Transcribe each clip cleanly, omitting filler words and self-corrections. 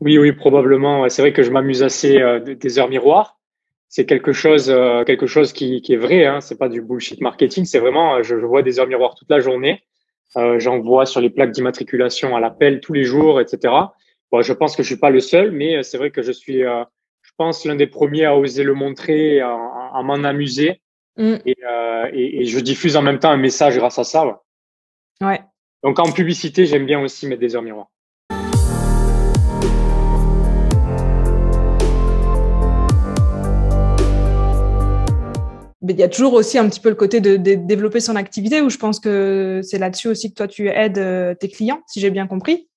Oui, oui, probablement. Ouais, c'est vrai que je m'amuse assez des heures miroirs. C'est quelque chose qui est vrai. Hein. C'est pas du bullshit marketing. C'est vraiment, je vois des heures miroirs toute la journée. J'en vois sur les plaques d'immatriculation à l'appel tous les jours, etc. Bon, je pense que je suis pas le seul, mais c'est vrai que je pense, l'un des premiers à oser le montrer, à m'en amuser, Mm. et je diffuse en même temps un message grâce à ça. Ouais. Ouais. Donc en publicité, j'aime bien aussi mettre des heures miroirs. Mais il y a toujours aussi un petit peu le côté de développer son activité où je pense que c'est là-dessus aussi que toi, tu aides tes clients, si j'ai bien compris.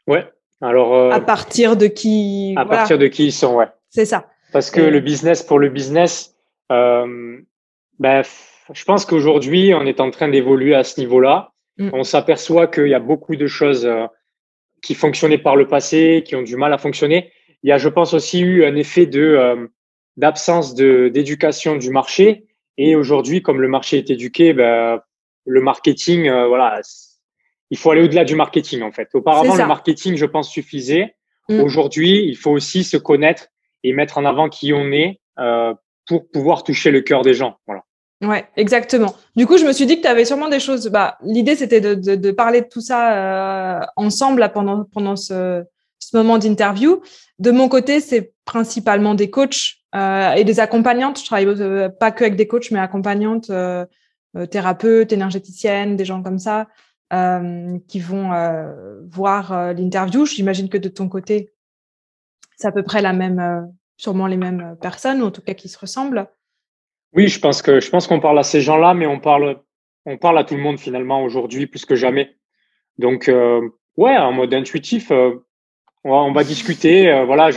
Ouais. Alors, À partir de qui, à partir voilà, de qui ils sont, ouais. c'est ça. Parce que le Et, business pour le business, euh, ben, je pense qu'aujourd'hui, on est en train d'évoluer à ce niveau-là. mm, On s'aperçoit qu'il y a beaucoup de choses qui fonctionnaient par le passé, qui ont du mal à fonctionner. Il y a, je pense, aussi eu un effet d'absence d'éducation du marché. Et aujourd'hui, comme le marché est éduqué, ben, le marketing, voilà, il faut aller au-delà du marketing, en fait. c'est Auparavant, le ça. marketing, je pense, suffisait. Mm. Aujourd'hui, il faut aussi se connaître et mettre en avant qui on est pour pouvoir toucher le cœur des gens. Voilà. Ouais, exactement. Du coup, je me suis dit que tu avais sûrement des choses. Bah, l'idée, c'était de parler de tout ça ensemble là, pendant ce moment d'interview. De mon côté, c'est principalement des coachs et des accompagnantes. Je travaille pas que avec des coachs, mais accompagnantes, thérapeutes, énergéticiennes, des gens comme ça qui vont voir l'interview. J'imagine que de ton côté, c'est à peu près la même, sûrement les mêmes personnes, ou en tout cas qui se ressemblent. Oui, je pense qu'on parle à ces gens-là, mais on parle à tout le monde finalement aujourd'hui plus que jamais. Donc, ouais, en mode intuitif, on va discuter. Voilà,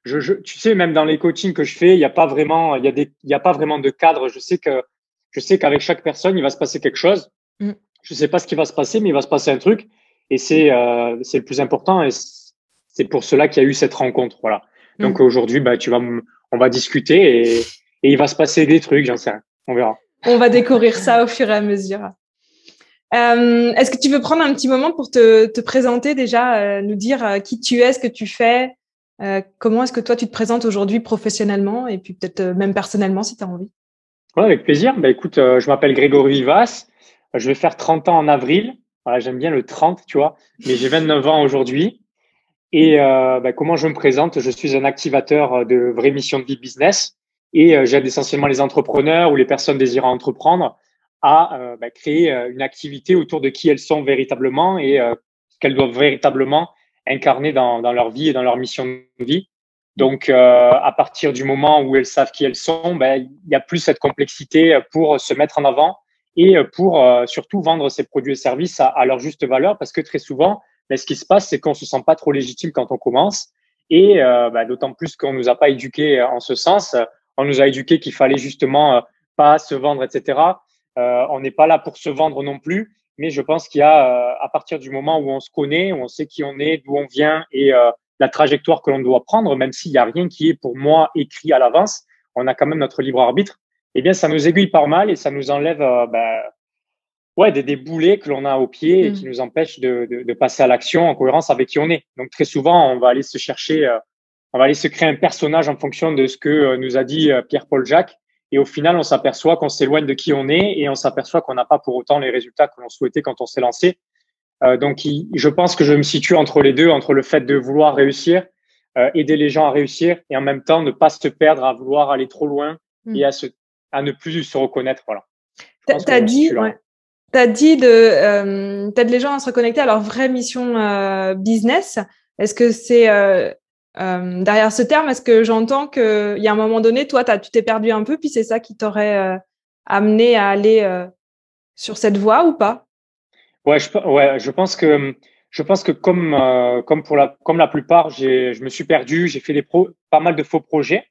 tu sais, même dans les coachings que je fais, il y a pas vraiment, il y a pas vraiment de cadre. Je sais qu'avec chaque personne, il va se passer quelque chose. Mm, Je sais pas ce qui va se passer, mais il va se passer un truc, et c'est le plus important. Et c'est pour cela qu'il y a eu cette rencontre. Voilà. Donc mm. aujourd'hui, bah, on va discuter et il va se passer des trucs, j'en sais rien. On verra. On va découvrir ça au fur et à mesure. Est-ce que tu veux prendre un petit moment pour te présenter déjà, nous dire qui tu es, ce que tu fais, comment est-ce que toi tu te présentes aujourd'hui professionnellement et puis peut-être même personnellement si tu as envie. Ouais, avec plaisir. Bah, écoute, je m'appelle Grégory Vivas. Je vais faire 30 ans en avril. Voilà, j'aime bien le 30, tu vois. Mais j'ai 29 ans aujourd'hui. Et bah, comment je me présente? Je suis un activateur de vraies missions de vie business. Et j'aide essentiellement les entrepreneurs ou les personnes désirant entreprendre à bah, créer une activité autour de qui elles sont véritablement et ce qu'elles doivent véritablement incarner dans leur vie et dans leur mission de vie. Donc, à partir du moment où elles savent qui elles sont, ben, il n'y a plus cette complexité pour se mettre en avant et pour surtout vendre ses produits et services à leur juste valeur, parce que très souvent, ben, ce qui se passe, c'est qu'on se sent pas trop légitime quand on commence, et ben, d'autant plus qu'on nous a pas éduqués en ce sens. On nous a éduqués qu'il fallait justement pas se vendre, etc. On n'est pas là pour se vendre non plus, mais je pense qu'il y a à partir du moment où on se connaît, où on sait qui on est, d'où on vient et la trajectoire que l'on doit prendre, même s'il n'y a rien qui est pour moi écrit à l'avance, on a quand même notre libre arbitre, eh bien, ça nous aiguille pas mal et ça nous enlève ben, ouais, des boulets que l'on a au pied et qui Mm. nous empêchent de passer à l'action en cohérence avec qui on est. Donc, très souvent, on va aller se chercher, on va aller se créer un personnage en fonction de ce que nous a dit Pierre-Paul Jacques. Et au final, on s'aperçoit qu'on s'éloigne de qui on est et on s'aperçoit qu'on n'a pas pour autant les résultats que l'on souhaitait quand on s'est lancé. Donc, je pense que je me situe entre les deux, entre le fait de vouloir réussir, aider les gens à réussir, et en même temps ne pas se perdre à vouloir aller trop loin et Mm. à ne plus se reconnaître. Voilà. Je pense que T'as je me dit, situe là. ouais, t'as dit t'aides les gens à se reconnecter à leur vraie mission business. Est-ce que c'est derrière ce terme, est-ce que j'entends qu'il y a un moment donné, toi, tu t'es perdu un peu, puis c'est ça qui t'aurait amené à aller sur cette voie ou pas? Ouais, ouais, je pense que comme la plupart, je me suis perdu, j'ai fait pas mal de faux projets.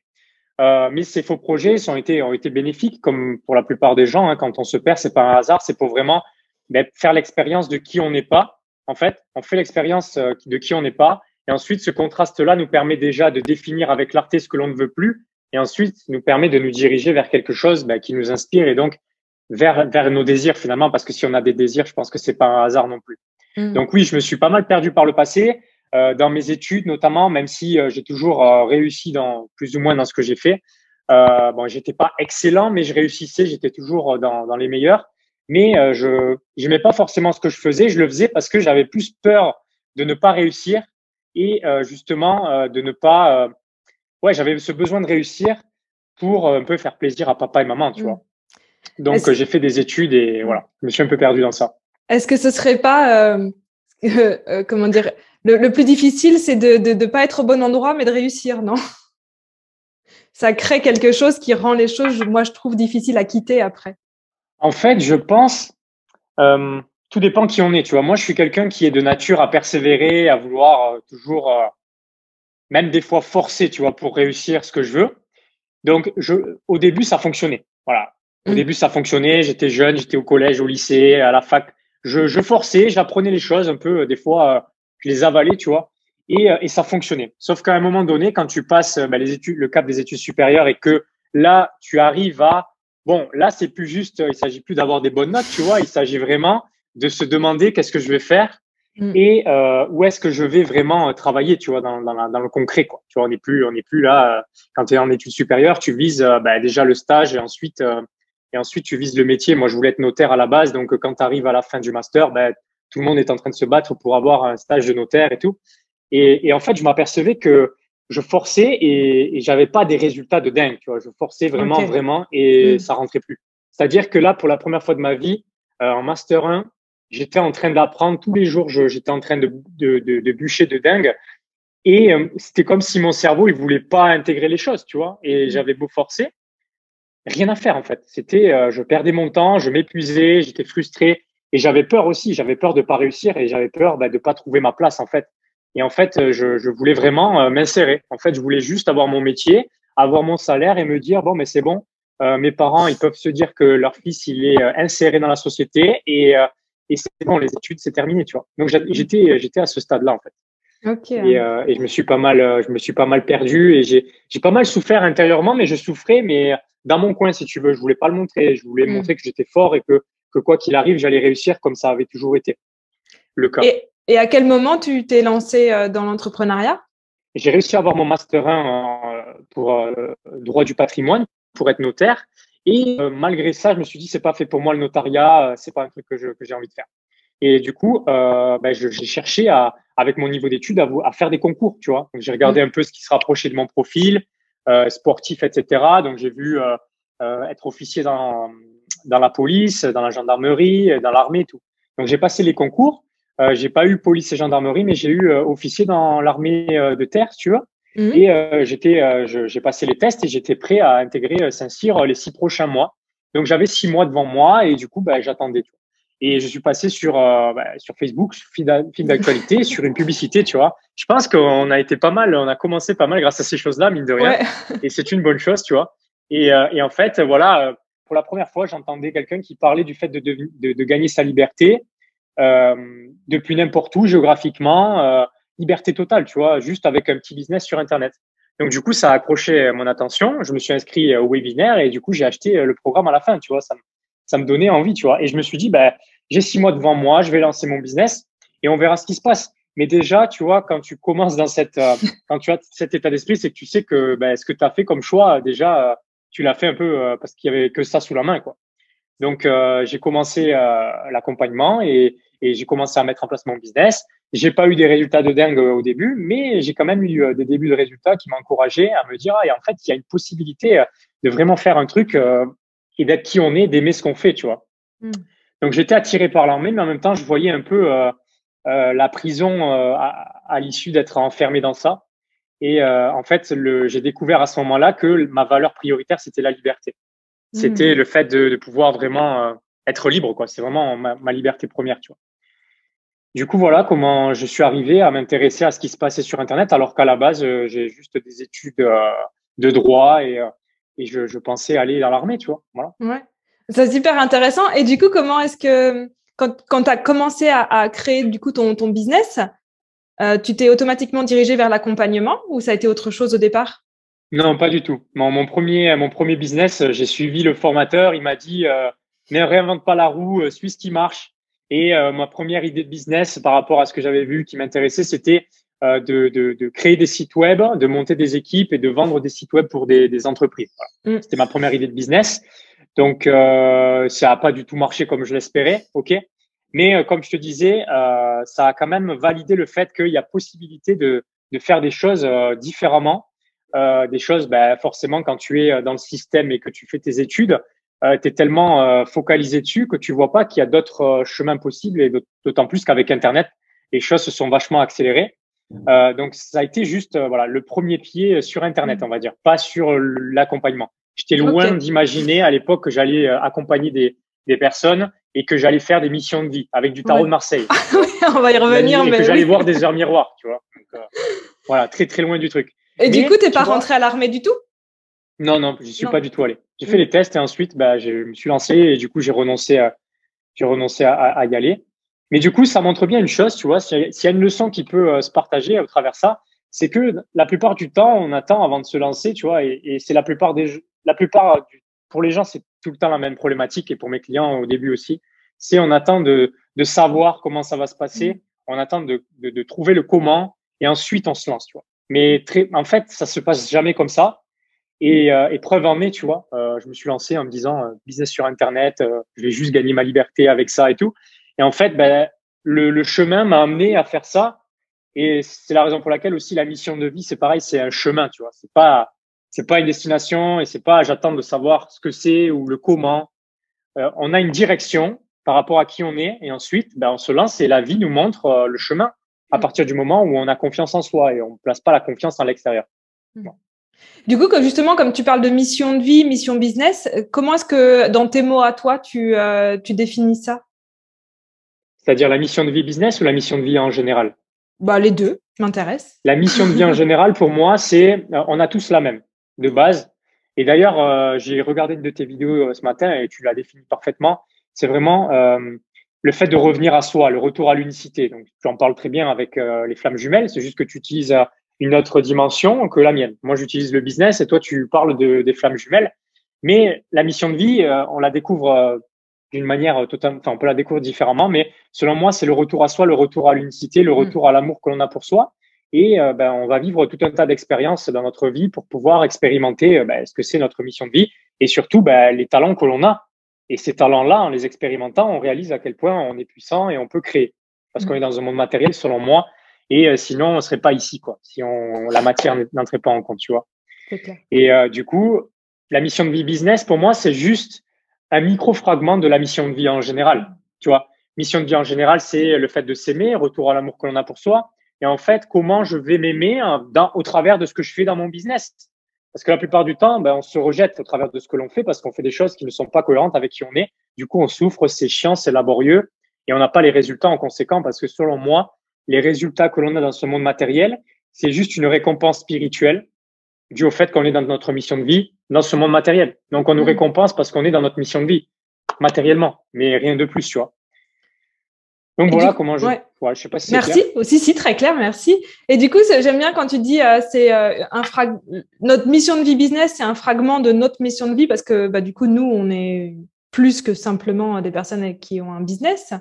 Mais ces faux projets ont été bénéfiques, comme pour la plupart des gens. Hein, quand on se perd, c'est pas un hasard, c'est pour vraiment ben, faire l'expérience de qui on n'est pas. En fait, on fait l'expérience de qui on n'est pas, et ensuite ce contraste-là nous permet déjà de définir avec clarté ce que l'on ne veut plus, et ensuite nous permet de nous diriger vers quelque chose ben, qui nous inspire et donc vers nos désirs finalement, parce que si on a des désirs, je pense que c'est pas un hasard non plus. Mm. Donc oui, je me suis pas mal perdu par le passé. dans mes études notamment, même si j'ai toujours réussi dans plus ou moins dans ce que j'ai fait. Bon, j'étais pas excellent, mais je réussissais, j'étais toujours dans les meilleurs. Mais je n'aimais pas forcément ce que je faisais. Je le faisais parce que j'avais plus peur de ne pas réussir et justement de ne pas. Ouais, j'avais ce besoin de réussir pour un peu faire plaisir à papa et maman, tu vois. Donc j'ai fait des études et voilà, je me suis un peu perdu dans ça. Est-ce que ce serait pas comment dire, le plus difficile, c'est de pas être au bon endroit, mais de réussir, non? Ça crée quelque chose qui rend les choses, moi, je trouve difficile à quitter après. En fait, je pense, tout dépend qui on est, tu vois. Moi, je suis quelqu'un qui est de nature à persévérer, à vouloir toujours, même des fois forcer, tu vois, pour réussir ce que je veux. Donc, au début, ça fonctionnait. Voilà. Au début, ça fonctionnait. J'étais jeune, j'étais au collège, au lycée, à la fac. Je forçais, j'apprenais les choses un peu. Des fois, je les avalais, tu vois. Et ça fonctionnait. Sauf qu'à un moment donné, quand tu passes les études, le cap des études supérieures et que là, tu arrives à, bon, là, c'est plus juste, il s'agit plus d'avoir des bonnes notes, tu vois. Il s'agit vraiment de se demander qu'est-ce que je vais faire et où est-ce que je vais vraiment travailler, tu vois, dans le concret, quoi. Tu vois, on n'est plus là. Quand tu es en études supérieures, tu vises déjà le stage et ensuite tu vises le métier. Moi, je voulais être notaire à la base, donc quand tu arrives à la fin du master, tout le monde est en train de se battre pour avoir un stage de notaire et tout. Et en fait, je m'apercevais que je forçais et j'avais pas des résultats de dingue, tu vois. Je forçais vraiment, vraiment, et ça rentrait plus. C'est-à-dire que là, pour la première fois de ma vie, en master 1, j'étais en train d'apprendre tous les jours. J'étais en train de bûcher de dingue. Et c'était comme si mon cerveau, il voulait pas intégrer les choses, tu vois. Et j'avais beau forcer, rien à faire en fait. C'était, je perdais mon temps, je m'épuisais, j'étais frustré et j'avais peur aussi. J'avais peur de pas réussir et j'avais peur de pas trouver ma place en fait. Et en fait, je voulais vraiment m'insérer. En fait, je voulais juste avoir mon métier, avoir mon salaire et me dire bon, mais c'est bon. Mes parents, ils peuvent se dire que leur fils, il est inséré dans la société et c'est bon, les études, c'est terminé, tu vois. Donc j'étais à ce stade-là en fait. Okay. Et je me suis pas mal perdu et j'ai pas mal souffert intérieurement, mais je souffrais, mais dans mon coin, si tu veux. Je voulais pas le montrer. Je voulais montrer que j'étais fort et que quoi qu'il arrive, j'allais réussir comme ça avait toujours été le cas. Et à quel moment tu t'es lancé dans l'entrepreneuriat? J'ai réussi à avoir mon master 1 pour droit du patrimoine, pour être notaire. Et malgré ça, je me suis dit, c'est pas fait pour moi le notariat, c'est pas un truc que j'ai envie de faire. Et du coup, j'ai cherché avec mon niveau d'études à faire des concours, tu vois. Donc j'ai regardé un peu ce qui se rapprochait de mon profil, sportif, etc. Donc j'ai vu être officier dans la police, dans la gendarmerie, dans l'armée, et tout. Donc j'ai passé les concours. J'ai pas eu police et gendarmerie, mais j'ai eu officier dans l'armée de terre, tu vois. Et j'ai passé les tests et j'étais prêt à intégrer Saint-Cyr les 6 prochains mois. Donc j'avais 6 mois devant moi et du coup, j'attendais. Tu vois. Et je suis passé sur Facebook, fil d'actualité, sur une publicité, tu vois. Je pense qu'on a été pas mal, on a commencé pas mal grâce à ces choses-là, mine de rien. Ouais. Et c'est une bonne chose, tu vois. Et en fait, voilà, pour la première fois, j'entendais quelqu'un qui parlait du fait de gagner sa liberté depuis n'importe où, géographiquement, liberté totale, tu vois, juste avec un petit business sur Internet. Donc, du coup, ça a accroché mon attention. Je me suis inscrit au webinaire et du coup, j'ai acheté le programme à la fin, tu vois. Ça me donnait envie, tu vois. Et je me suis dit, j'ai 6 mois devant moi, je vais lancer mon business et on verra ce qui se passe. Mais déjà, tu vois, quand tu commences dans quand tu as cet état d'esprit, c'est que tu sais que ce que tu as fait comme choix, déjà, tu l'as fait un peu parce qu'il y avait que ça sous la main, quoi. Donc, j'ai commencé l'accompagnement et j'ai commencé à mettre en place mon business. J'ai pas eu des résultats de dingue au début, mais j'ai quand même eu des débuts de résultats qui m'ont encouragé à me dire, et en fait, il y a une possibilité de vraiment faire un truc et d'être qui on est, d'aimer ce qu'on fait, tu vois. Donc, j'étais attiré par l'armée, mais en même temps, je voyais un peu la prison à l'issue d'être enfermé dans ça. Et en fait, j'ai découvert à ce moment-là que ma valeur prioritaire, c'était la liberté. C'était le fait de pouvoir vraiment être libre, quoi. C'est vraiment ma liberté première, tu vois. Du coup, voilà comment je suis arrivé à m'intéresser à ce qui se passait sur Internet, alors qu'à la base, j'ai juste des études de droit et je pensais aller dans l'armée, tu vois. Voilà. Ouais. C'est super intéressant. Et du coup, comment est-ce que, quand tu as commencé à créer du coup ton business, tu t'es automatiquement dirigé vers l'accompagnement ou ça a été autre chose au départ? Non, pas du tout. Mon premier business, j'ai suivi le formateur. Il m'a dit, ne réinvente pas la roue, suis ce qui marche. Et ma première idée de business par rapport à ce que j'avais vu qui m'intéressait, c'était de créer des sites web, de monter des équipes et de vendre des sites web pour des entreprises. Voilà. C'était ma première idée de business. Donc, ça n'a pas du tout marché comme je l'espérais, ok. Mais comme je te disais, ça a quand même validé le fait qu'il y a possibilité de faire des choses différemment. Des choses, forcément, quand tu es dans le système et que tu fais tes études, tu es tellement focalisé dessus que tu vois pas qu'il y a d'autres chemins possibles et d'autant plus qu'avec Internet, les choses se sont vachement accélérées. Donc, ça a été juste voilà le premier pied sur Internet, on va dire, pas sur l'accompagnement. J'étais loin d'imaginer à l'époque que j'allais accompagner des personnes et que j'allais faire des missions de vie avec du tarot de Marseille. Oui, on va y revenir. Et que j'allais voir des heures miroirs, tu vois. Donc, voilà, très, très loin du truc. Et du coup, t'es pas rentré à l'armée du tout? Non, j'y suis pas du tout allé. J'ai fait les tests et ensuite, je me suis lancé et du coup, j'ai renoncé à y aller. Mais du coup, ça montre bien une chose, tu vois, s'il y a une leçon qui peut se partager au travers ça, c'est que la plupart du temps, on attend avant de se lancer, tu vois, et c'est pour les gens, c'est tout le temps la même problématique et pour mes clients au début aussi, c'est on attend de savoir comment ça va se passer, on attend de trouver le comment et ensuite on se lance, tu vois. Mais en fait, ça se passe jamais comme ça. Et preuve en est, tu vois, je me suis lancé en me disant business sur Internet, je vais juste gagner ma liberté avec ça et tout. Et en fait, le chemin m'a amené à faire ça. Et c'est la raison pour laquelle aussi la mission de vie, c'est pareil, c'est un chemin, tu vois. C'est pas une destination et c'est pas j'attends de savoir ce que c'est ou le comment. On a une direction par rapport à qui on est et ensuite, on se lance et la vie nous montre le chemin à partir du moment où on a confiance en soi et on ne place pas la confiance en l'extérieur. Bon. Du coup, justement, comme tu parles de mission de vie, mission business, comment est-ce que dans tes mots à toi, tu définis ça? C'est-à-dire la mission de vie business ou la mission de vie en général? Les deux m'intéressent. La mission de vie en général, pour moi, c'est on a tous la même de base. Et d'ailleurs, j'ai regardé une de tes vidéos ce matin et tu l'as défini parfaitement. C'est vraiment le fait de revenir à soi, le retour à l'unicité. Donc, tu en parles très bien avec les flammes jumelles. C'est juste que tu utilises une autre dimension que la mienne. Moi, j'utilise le business et toi, tu parles des flammes jumelles. Mais la mission de vie, on la découvre d'une manière totalement, enfin, on peut la découvrir différemment, mais selon moi, c'est le retour à soi, le retour à l'unicité, le retour à l'amour que l'on a pour soi. Et on va vivre tout un tas d'expériences dans notre vie pour pouvoir expérimenter ce que c'est notre mission de vie et surtout les talents que l'on a. Et ces talents-là, en les expérimentant, on réalise à quel point on est puissant et on peut créer. Parce qu'on est dans un monde matériel, selon moi, et sinon, on serait pas ici, quoi. Si la matière n'entrait pas en compte, tu vois. C'est clair. Et du coup, la mission de vie business, pour moi, c'est juste un micro-fragment de la mission de vie en général. Tu vois, mission de vie en général, c'est le fait de s'aimer, retour à l'amour que l'on a pour soi. Et en fait, comment je vais m'aimer au travers de ce que je fais dans mon business. Parce que la plupart du temps, on se rejette au travers de ce que l'on fait parce qu'on fait des choses qui ne sont pas cohérentes avec qui on est. Du coup, on souffre, c'est chiant, c'est laborieux et on n'a pas les résultats en conséquent parce que selon moi, les résultats que l'on a dans ce monde matériel, c'est juste une récompense spirituelle due au fait qu'on est dans notre mission de vie dans ce monde matériel. Donc, on nous récompense parce qu'on est dans notre mission de vie matériellement, mais rien de plus, tu vois. Donc, voilà comment je… Ouais. Ouais, je sais pas si merci. C'est clair. Aussi, si, très clair, merci. Et du coup, j'aime bien quand tu dis notre mission de vie business, c'est un fragment de notre mission de vie parce que du coup, nous, on est plus que simplement des personnes qui ont un business.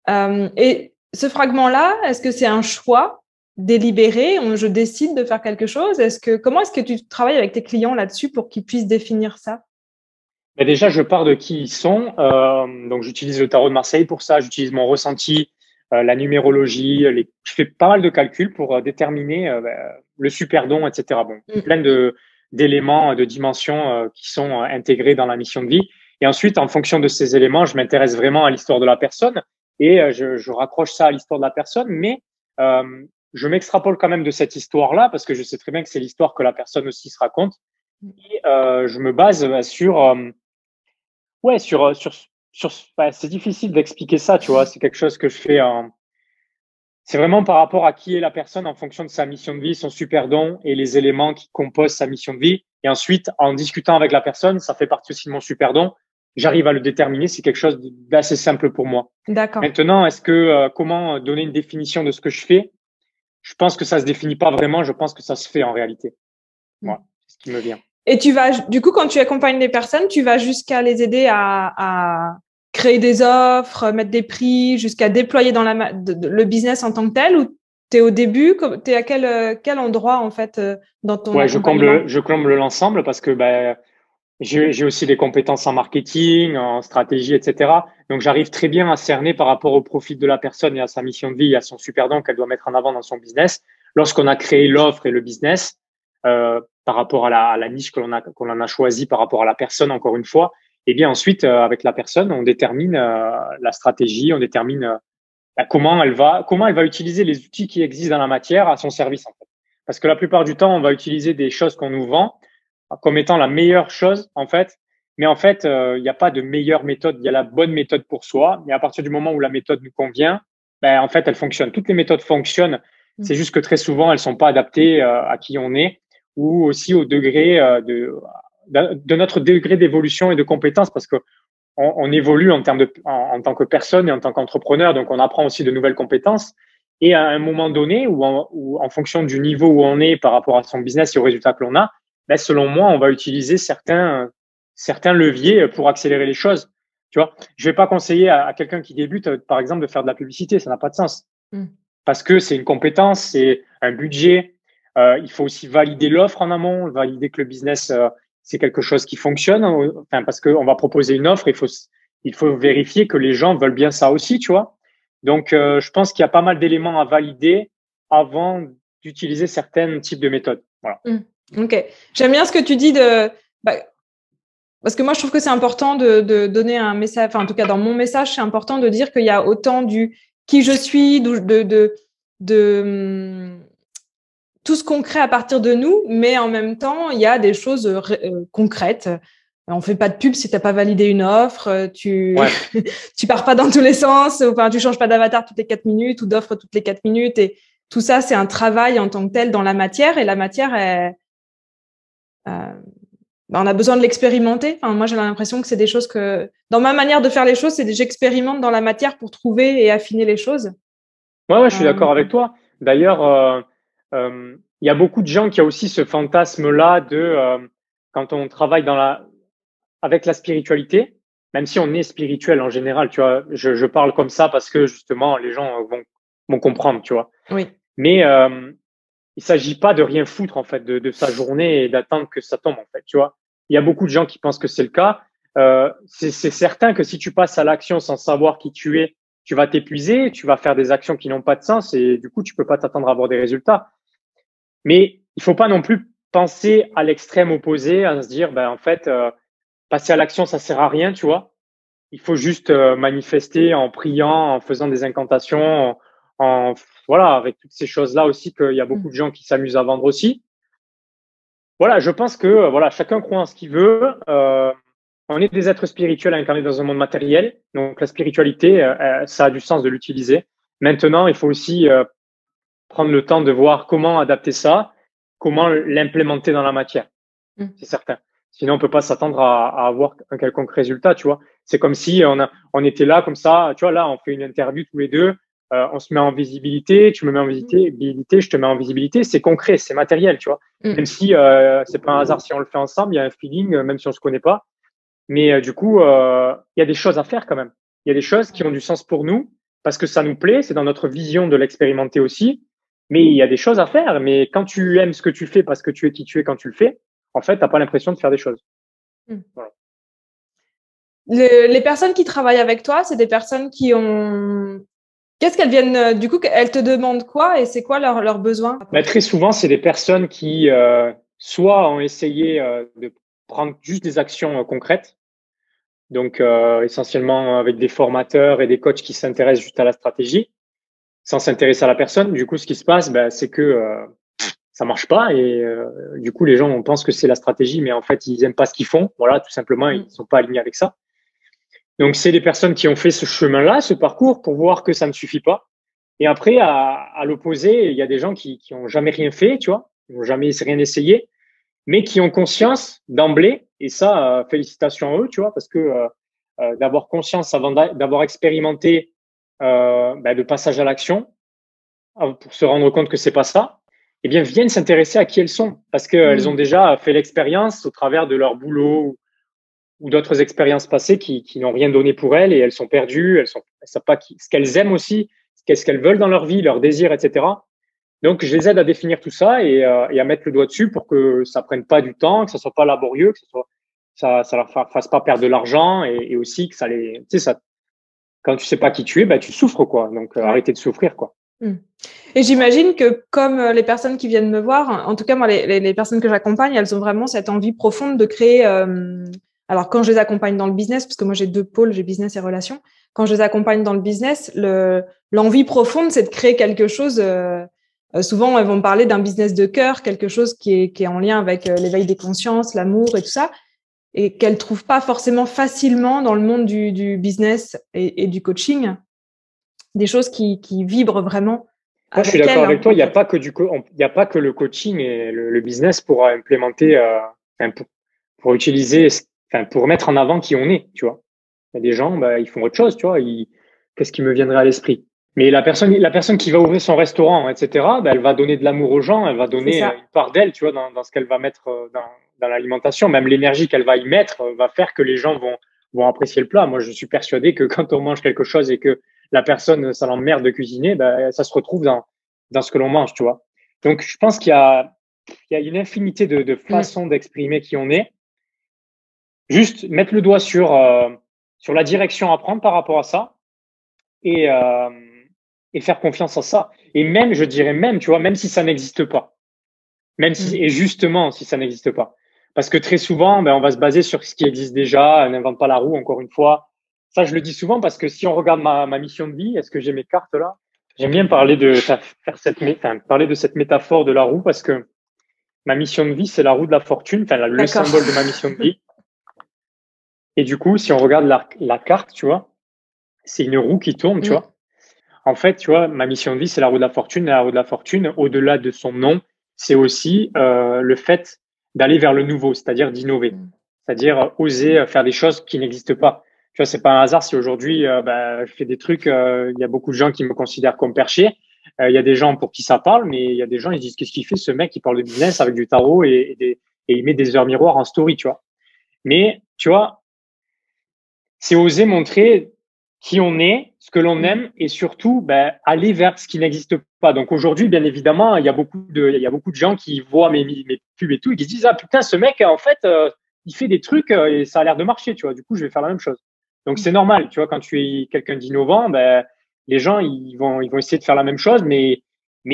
Et ce fragment-là, est-ce que c'est un choix délibéré? Je décide de faire quelque chose. Comment est-ce que tu travailles avec tes clients là-dessus pour qu'ils puissent définir ça? Déjà, je pars de qui ils sont. Donc, j'utilise le tarot de Marseille pour ça. J'utilise mon ressenti, la numérologie. Je fais pas mal de calculs pour déterminer le super don, etc. Bon, plein d'éléments, de dimensions qui sont intégrés dans la mission de vie. Et ensuite, en fonction de ces éléments, je m'intéresse vraiment à l'histoire de la personne et je raccroche ça à l'histoire de la personne. Mais je m'extrapole quand même de cette histoire-là parce que je sais très bien que c'est l'histoire que la personne aussi se raconte. Et je me base sur… c'est difficile d'expliquer ça, tu vois. C'est quelque chose que je fais c'est vraiment par rapport à qui est la personne en fonction de sa mission de vie, son super don et les éléments qui composent sa mission de vie. Et ensuite, en discutant avec la personne, ça fait partie aussi de mon super don. J'arrive à le déterminer. C'est quelque chose d'assez simple pour moi. D'accord. Maintenant, comment donner une définition de ce que je fais? Je pense que ça se définit pas vraiment. Je pense que ça se fait en réalité. Voilà, c'est ce qui me vient. Et du coup, quand tu accompagnes des personnes, tu vas jusqu'à les aider à créer des offres, mettre des prix, jusqu'à déployer dans le business en tant que tel, ou t'es au début, t'es à quel endroit en fait dans ton Ouais, accompagnement? je comble l'ensemble parce que j'ai aussi des compétences en marketing, en stratégie, etc. Donc, j'arrive très bien à cerner par rapport au profil de la personne et à sa mission de vie et à son super don qu'elle doit mettre en avant dans son business. Lorsqu'on a créé l'offre et le business, par rapport à la niche qu'on en a choisi, par rapport à la personne, encore une fois, et bien ensuite, avec la personne, on détermine la stratégie, on détermine comment elle va utiliser les outils qui existent dans la matière à son service, en fait. Parce que la plupart du temps, on va utiliser des choses qu'on nous vend comme étant la meilleure chose, en fait. Mais en fait, il n'y a pas de meilleure méthode. Il y a la bonne méthode pour soi. Mais à partir du moment où la méthode nous convient, en fait, elle fonctionne. Toutes les méthodes fonctionnent. Mm. C'est juste que très souvent, elles sont pas adaptées à qui on est ou aussi au degré de notre degré d'évolution et de compétence, parce que on évolue en termes en tant que personne et en tant qu'entrepreneur, donc on apprend aussi de nouvelles compétences. Et à un moment donné, ou en fonction du niveau où on est par rapport à son business et aux résultats que l'on a, selon moi, on va utiliser certains leviers pour accélérer les choses. Tu vois, je vais pas conseiller à quelqu'un qui débute, par exemple, de faire de la publicité, ça n'a pas de sens. Parce que c'est une compétence, c'est un budget. Il faut aussi valider l'offre en amont, valider que le business c'est quelque chose qui fonctionne. Enfin, parce qu'on va proposer une offre, il faut vérifier que les gens veulent bien ça aussi, tu vois. Donc, je pense qu'il y a pas mal d'éléments à valider avant d'utiliser certains types de méthodes. Voilà. Ok. J'aime bien ce que tu dis parce que moi, je trouve que c'est important de donner un message. Enfin, en tout cas, dans mon message, c'est important de dire qu'il y a autant du qui je suis, de tout ce qu'on crée à partir de nous, mais en même temps, il y a des choses concrètes. On fait pas de pub si t'as pas validé une offre, Ouais. tu pars pas dans tous les sens, enfin, tu changes pas d'avatar toutes les 4 minutes ou d'offre toutes les 4 minutes. Et tout ça, c'est un travail en tant que tel dans la matière. Et la matière, on a besoin de l'expérimenter. Enfin, moi, j'ai l'impression que c'est des choses que, dans ma manière de faire les choses, c'est que j'expérimente dans la matière pour trouver et affiner les choses. Ouais, je suis d'accord avec toi. D'ailleurs, il y a beaucoup de gens qui ont aussi ce fantasme-là de quand on travaille avec la spiritualité, même si on est spirituel en général, tu vois, je parle comme ça parce que justement les gens vont comprendre, tu vois. Oui. Mais il s'agit pas de rien foutre en fait de sa journée et d'attendre que ça tombe en fait, tu vois. Il y a beaucoup de gens qui pensent que c'est le cas. C'est certain que si tu passes à l'action sans savoir qui tu es, tu vas t'épuiser, tu vas faire des actions qui n'ont pas de sens et du coup tu peux pas t'attendre à avoir des résultats. Mais il faut pas non plus penser à l'extrême opposé, à se dire en fait passer à l'action ça sert à rien, tu vois. Il faut juste manifester en priant, en faisant des incantations, voilà, avec toutes ces choses-là aussi qu'il y a beaucoup de gens qui s'amusent à vendre aussi. Voilà, je pense que voilà, chacun croit en ce qu'il veut. On est des êtres spirituels incarnés dans un monde matériel, donc la spiritualité, ça a du sens de l'utiliser. Maintenant, il faut aussi prendre le temps de voir comment adapter ça, comment l'implémenter dans la matière. C'est certain. Sinon, on peut pas s'attendre à avoir un quelconque résultat, tu vois. C'est comme si on était là comme ça, tu vois, là, on fait une interview tous les deux, on se met en visibilité, tu me mets en visibilité, je te mets en visibilité, c'est concret, c'est matériel, tu vois. Même si c'est pas un hasard si on le fait ensemble, il y a un feeling, même si on se connaît pas. Mais du coup, il y a des choses à faire quand même. Il y a des choses qui ont du sens pour nous parce que ça nous plaît, c'est dans notre vision de l'expérimenter aussi. Mais il y a des choses à faire. Mais quand tu aimes ce que tu fais parce que tu es qui tu es quand tu le fais, en fait, t'as pas l'impression de faire des choses. Voilà. Les personnes qui travaillent avec toi, c'est des personnes qui ont... Qu'est-ce qu'elles viennent... Du coup, elles te demandent quoi et c'est quoi leurs besoins? Très souvent, c'est des personnes qui soit ont essayé de prendre juste des actions concrètes, donc essentiellement avec des formateurs et des coachs qui s'intéressent juste à la stratégie, sans s'intéresser à la personne. Du coup, ce qui se passe, c'est que ça marche pas et du coup, les gens pensent que c'est la stratégie, mais en fait, ils aiment pas ce qu'ils font. Voilà, tout simplement, ils sont pas alignés avec ça. Donc, c'est des personnes qui ont fait ce chemin-là, ce parcours, pour voir que ça ne suffit pas. Et après, à l'opposé, il y a des gens qui ont jamais rien fait, tu vois, qui n'ont jamais rien essayé, mais qui ont conscience d'emblée. Et ça, félicitations à eux, tu vois, parce que d'avoir conscience avant d'avoir expérimenté le passage à l'action, pour se rendre compte que c'est pas ça, eh bien, viennent s'intéresser à qui elles sont, parce qu'elles ont déjà fait l'expérience au travers de leur boulot ou d'autres expériences passées qui n'ont rien donné pour elles et elles sont perdues, elles savent pas ce qu'elles aiment aussi, qu'est-ce qu'elles veulent dans leur vie, leurs désirs, etc. Donc, je les aide à définir tout ça et à mettre le doigt dessus pour que ça prenne pas du temps, que ça soit pas laborieux, que ça leur fasse pas perdre de l'argent et aussi que ça les, tu sais, ça, quand tu sais pas qui tu es, bah, tu souffres, quoi. Donc, arrêtez de souffrir, quoi. Et j'imagine que comme les personnes qui viennent me voir, en tout cas moi les personnes que j'accompagne, elles ont vraiment cette envie profonde de créer. Alors quand je les accompagne dans le business, parce que moi j'ai deux pôles, j'ai business et relations. Quand je les accompagne dans le business, l'envie profonde, c'est de créer quelque chose. Souvent elles vont me parler d'un business de cœur, quelque chose qui est en lien avec l'éveil des consciences, l'amour et tout ça, et qu'elles trouvent pas forcément facilement dans le monde du business et du coaching. Des choses qui vibrent vraiment Moi, je suis avec d'accord elles. avec toi. Il n'y a pas que il y a pas que le coaching et le business pour implémenter, enfin, pour utiliser, enfin, pour mettre en avant qui on est, tu vois. Il y a des gens, bah, ils font autre chose, tu vois. Qu'est-ce qui me viendrait à l'esprit? Mais la personne qui va ouvrir son restaurant, etc., bah, elle va donner de l'amour aux gens, elle va donner une part d'elle, tu vois, dans ce qu'elle va mettre dans l'alimentation. Même l'énergie qu'elle va y mettre va faire que les gens vont apprécier le plat. Moi, je suis persuadé que quand on mange quelque chose et que la personne, ça l'emmerde de cuisiner, bah, ça se retrouve dans ce que l'on mange, tu vois. Donc, je pense il y a une infinité de façons d'exprimer qui on est. Juste mettre le doigt sur la direction à prendre par rapport à ça et, euh, et faire confiance à ça. Et même, je dirais même, tu vois, même si ça n'existe pas, même si, et justement, si ça n'existe pas. Parce que très souvent, ben, on va se baser sur ce qui existe déjà, on n'invente pas la roue, encore une fois. Ça, je le dis souvent parce que si on regarde ma mission de vie, est-ce que j'ai mes cartes là? J'aime bien parler parler de cette métaphore de la roue parce que ma mission de vie, c'est la roue de la fortune, enfin, le symbole de ma mission de vie. Et du coup, si on regarde la carte, tu vois, c'est une roue qui tourne, tu vois. En fait, tu vois, ma mission de vie, c'est la roue de la fortune. Et la roue de la fortune, au-delà de son nom, c'est aussi le fait d'aller vers le nouveau, c'est-à-dire d'innover, c'est-à-dire oser faire des choses qui n'existent pas. Tu vois, c'est pas un hasard si aujourd'hui, bah, je fais des trucs. Il y a beaucoup de gens qui me considèrent comme perché. Il y a des gens pour qui ça parle, mais il y a des gens ils disent qu'est-ce qu'il fait ce mec qui parle de business avec du tarot et il met des heures miroirs en story, tu vois. Mais tu vois, c'est oser montrer qui on est, ce que l'on aime et surtout ben, aller vers ce qui n'existe pas. Donc aujourd'hui, bien évidemment, il y a beaucoup de gens qui voient mes pubs et tout et qui se disent ah putain ce mec en fait il fait des trucs et ça a l'air de marcher, tu vois. Du coup, je vais faire la même chose. Donc c'est normal, tu vois, quand tu es quelqu'un d'innovant, ben les gens ils vont essayer de faire la même chose, mais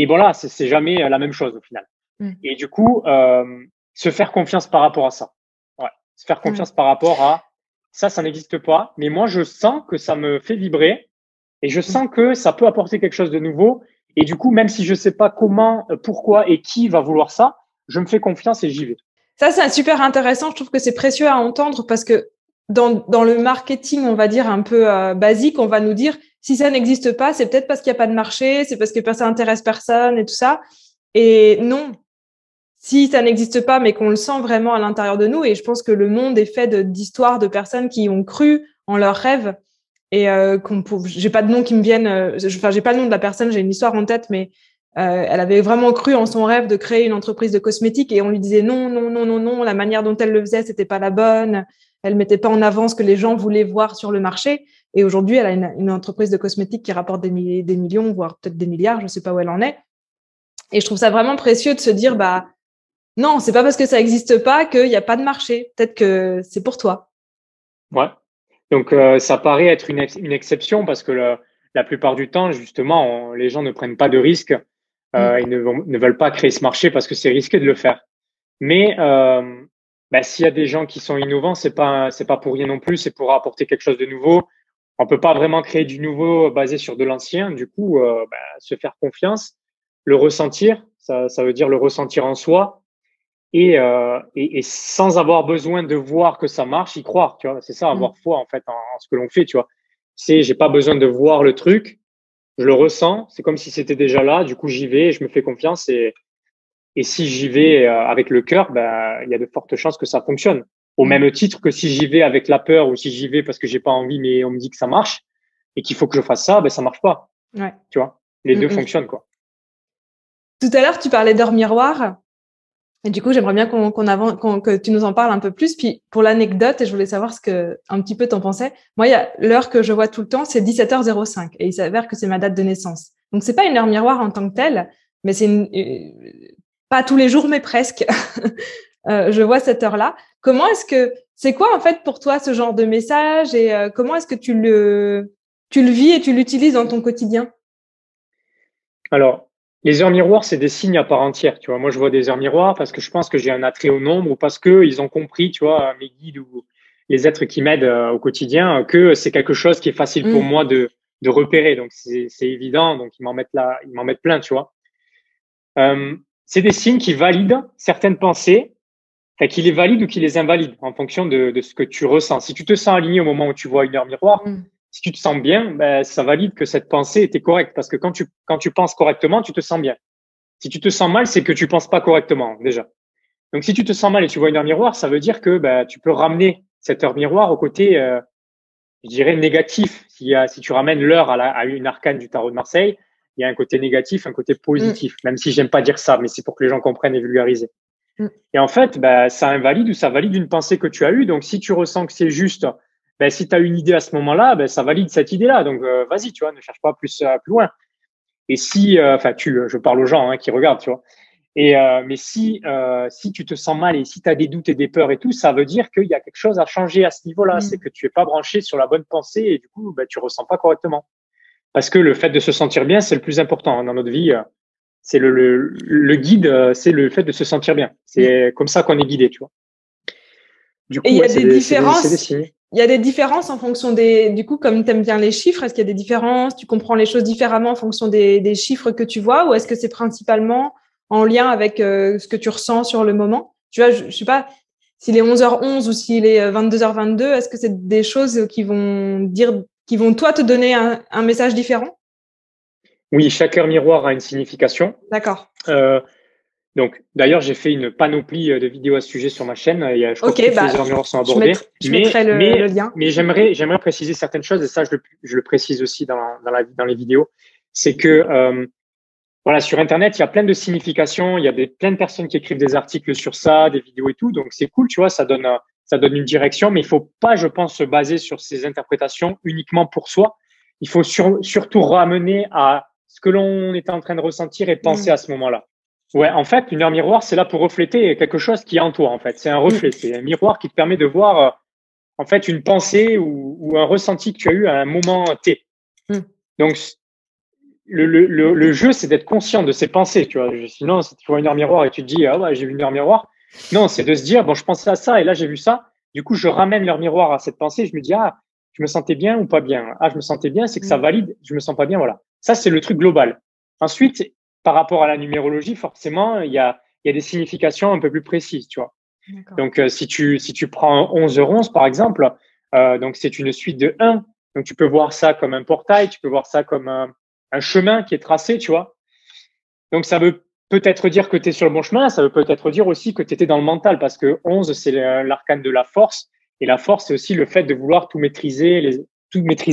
voilà, c'est jamais la même chose au final. Et du coup, se faire confiance par rapport à ça. Ouais, se faire confiance par rapport à ça n'existe pas, mais moi, je sens que ça me fait vibrer et je sens que ça peut apporter quelque chose de nouveau. Et du coup, même si je sais pas comment, pourquoi et qui va vouloir ça, je me fais confiance et j'y vais. Ça, c'est super intéressant. Je trouve que c'est précieux à entendre parce que dans le marketing, on va dire un peu basique, on va nous dire si ça n'existe pas, c'est peut-être parce qu'il n'y a pas de marché, c'est parce que ça intéresse personne et tout ça. Et non, si ça n'existe pas, mais qu'on le sent vraiment à l'intérieur de nous, et je pense que le monde est fait d'histoires de personnes qui ont cru en leurs rêves et j'ai pas de nom qui me viennent, enfin j'ai pas le nom de la personne, j'ai une histoire en tête, mais elle avait vraiment cru en son rêve de créer une entreprise de cosmétiques et on lui disait non, non, non, non, non, la manière dont elle le faisait, c'était pas la bonne. Elle mettait pas en avant ce que les gens voulaient voir sur le marché. Et aujourd'hui, elle a une entreprise de cosmétiques qui rapporte des millions, voire peut-être des milliards, je sais pas où elle en est. Et je trouve ça vraiment précieux de se dire, bah, non, c'est pas parce que ça existe pas qu'il n'y a pas de marché. Peut-être que c'est pour toi. Ouais. Donc ça paraît être une exception parce que la plupart du temps, justement, les gens ne prennent pas de risques et ne veulent pas créer ce marché parce que c'est risqué de le faire. Mais bah, s'il y a des gens qui sont innovants, c'est pas pour rien non plus, c'est pour apporter quelque chose de nouveau. On peut pas vraiment créer du nouveau basé sur de l'ancien. Du coup, bah, se faire confiance, le ressentir, ça veut dire le ressentir en soi et sans avoir besoin de voir que ça marche, y croire. Tu vois, c'est ça, avoir foi en fait en ce que l'on fait. Tu vois, j'ai pas besoin de voir le truc, je le ressens. C'est comme si c'était déjà là. Du coup, j'y vais, je me fais confiance et si j'y vais avec le cœur, ben, il y a de fortes chances que ça fonctionne. Au même titre que si j'y vais avec la peur ou si j'y vais parce que j'ai pas envie, mais on me dit que ça marche et qu'il faut que je fasse ça, ben ça marche pas. Ouais. Tu vois, les deux fonctionnent quoi. Tout à l'heure, tu parlais d'heure miroir. Et du coup, j'aimerais bien que tu nous en parles un peu plus. Puis, pour l'anecdote, et je voulais savoir un petit peu t'en pensais. Moi, il y a l'heure que je vois tout le temps, c'est 17h05. Et il s'avère que c'est ma date de naissance. Donc, c'est pas une heure miroir en tant que telle, mais pas tous les jours, mais presque. Je vois cette heure-là. C'est quoi en fait pour toi ce genre de message et comment est-ce que tu le vis et tu l'utilises dans ton quotidien? Alors, les heures miroirs, c'est des signes à part entière. Tu vois, moi, je vois des heures miroirs parce que je pense que j'ai un attrait au nombre ou parce que ils ont compris, tu vois, mes guides ou les êtres qui m'aident au quotidien, que c'est quelque chose qui est facile pour moi de repérer. Donc, c'est évident. Donc, ils m'en mettent plein, tu vois. C'est des signes qui valident certaines pensées, enfin, qui les valident ou qui les invalident en fonction de ce que tu ressens. Si tu te sens aligné au moment où tu vois une heure miroir, si tu te sens bien, ben, ça valide que cette pensée était correcte. Parce que quand tu penses correctement, tu te sens bien. Si tu te sens mal, c'est que tu penses pas correctement, déjà. Donc, si tu te sens mal et tu vois une heure miroir, ça veut dire que ben, tu peux ramener cette heure miroir au côté, je dirais, négatif. Si tu ramènes l'heure à une arcane du tarot de Marseille, il y a un côté négatif, un côté positif. Même si j'aime pas dire ça, mais c'est pour que les gens comprennent et vulgarisent. Et en fait, ben, ça invalide ou ça valide une pensée que tu as eue. Donc, si tu ressens que c'est juste, ben, si tu as une idée à ce moment-là, ben, ça valide cette idée-là. Donc, vas-y, tu vois, ne cherche pas plus loin. Et si, enfin, je parle aux gens qui regardent, tu vois. Et mais si tu te sens mal et si tu as des doutes et des peurs et tout, ça veut dire qu'il y a quelque chose à changer à ce niveau-là. C'est que tu es pas branché sur la bonne pensée et du coup, ben, tu ressens pas correctement. Parce que le fait de se sentir bien, c'est le plus important dans notre vie. C'est le guide, c'est le fait de se sentir bien. C'est comme ça qu'on est guidé, tu vois. Du Et il coup, y a ouais, des c'est des différences. signes. Il y a des différences en fonction du coup, comme tu aimes bien les chiffres, est-ce qu'il y a des différences? Tu comprends les choses différemment en fonction des chiffres que tu vois ou est-ce que c'est principalement en lien avec ce que tu ressens sur le moment? Tu vois, je sais pas s'il est 11h11 ou s'il est 22h22, est-ce que c'est des choses qui vont toi te donner un message différent? Oui, chaque heure miroir a une signification. D'accord. Euh, donc, d'ailleurs, j'ai fait une panoplie de vidéos à ce sujet sur ma chaîne. Je crois Ok, que toutes bah, les heures miroirs sont abordées. je mettrai le lien. Mais j'aimerais préciser certaines choses et ça, je le précise aussi dans les vidéos. C'est que voilà, sur Internet, il y a plein de significations. Il y a plein de personnes qui écrivent des articles sur ça, des vidéos et tout. Donc, c'est cool, tu vois, ça donne une direction. Mais il faut pas, je pense, se baser sur ces interprétations uniquement pour soi. Il faut surtout ramener à ce que l'on est en train de ressentir et penser à ce moment-là. Ouais, en fait, une heure miroir, c'est là pour refléter quelque chose qui est en toi, en fait. C'est un reflet, c'est un miroir qui te permet de voir, en fait, une pensée ou un ressenti que tu as eu à un moment T. Donc, le jeu, c'est d'être conscient de ses pensées, tu vois. Sinon, si tu vois une heure miroir et tu te dis, ah ouais, j'ai vu une heure miroir. Non, c'est de se dire, bon, je pensais à ça et là, j'ai vu ça. Du coup, je ramène l'heure miroir à cette pensée. Je me dis, ah, je me sentais bien ou pas bien. Ah, je me sentais bien, c'est que ça valide. Je me sens pas bien, voilà. Ça, c'est le truc global. Ensuite, par rapport à la numérologie, forcément, il y a des significations un peu plus précises, tu vois. Donc, si tu prends 11h11, par exemple, donc c'est une suite de 1. Donc, tu peux voir ça comme un portail, tu peux voir ça comme un chemin qui est tracé, tu vois. Donc, ça veut peut-être dire que tu es sur le bon chemin, ça veut peut-être dire aussi que tu étais dans le mental, parce que 11, c'est l'arcane de la force, et la force, c'est aussi le fait de vouloir tout maîtriser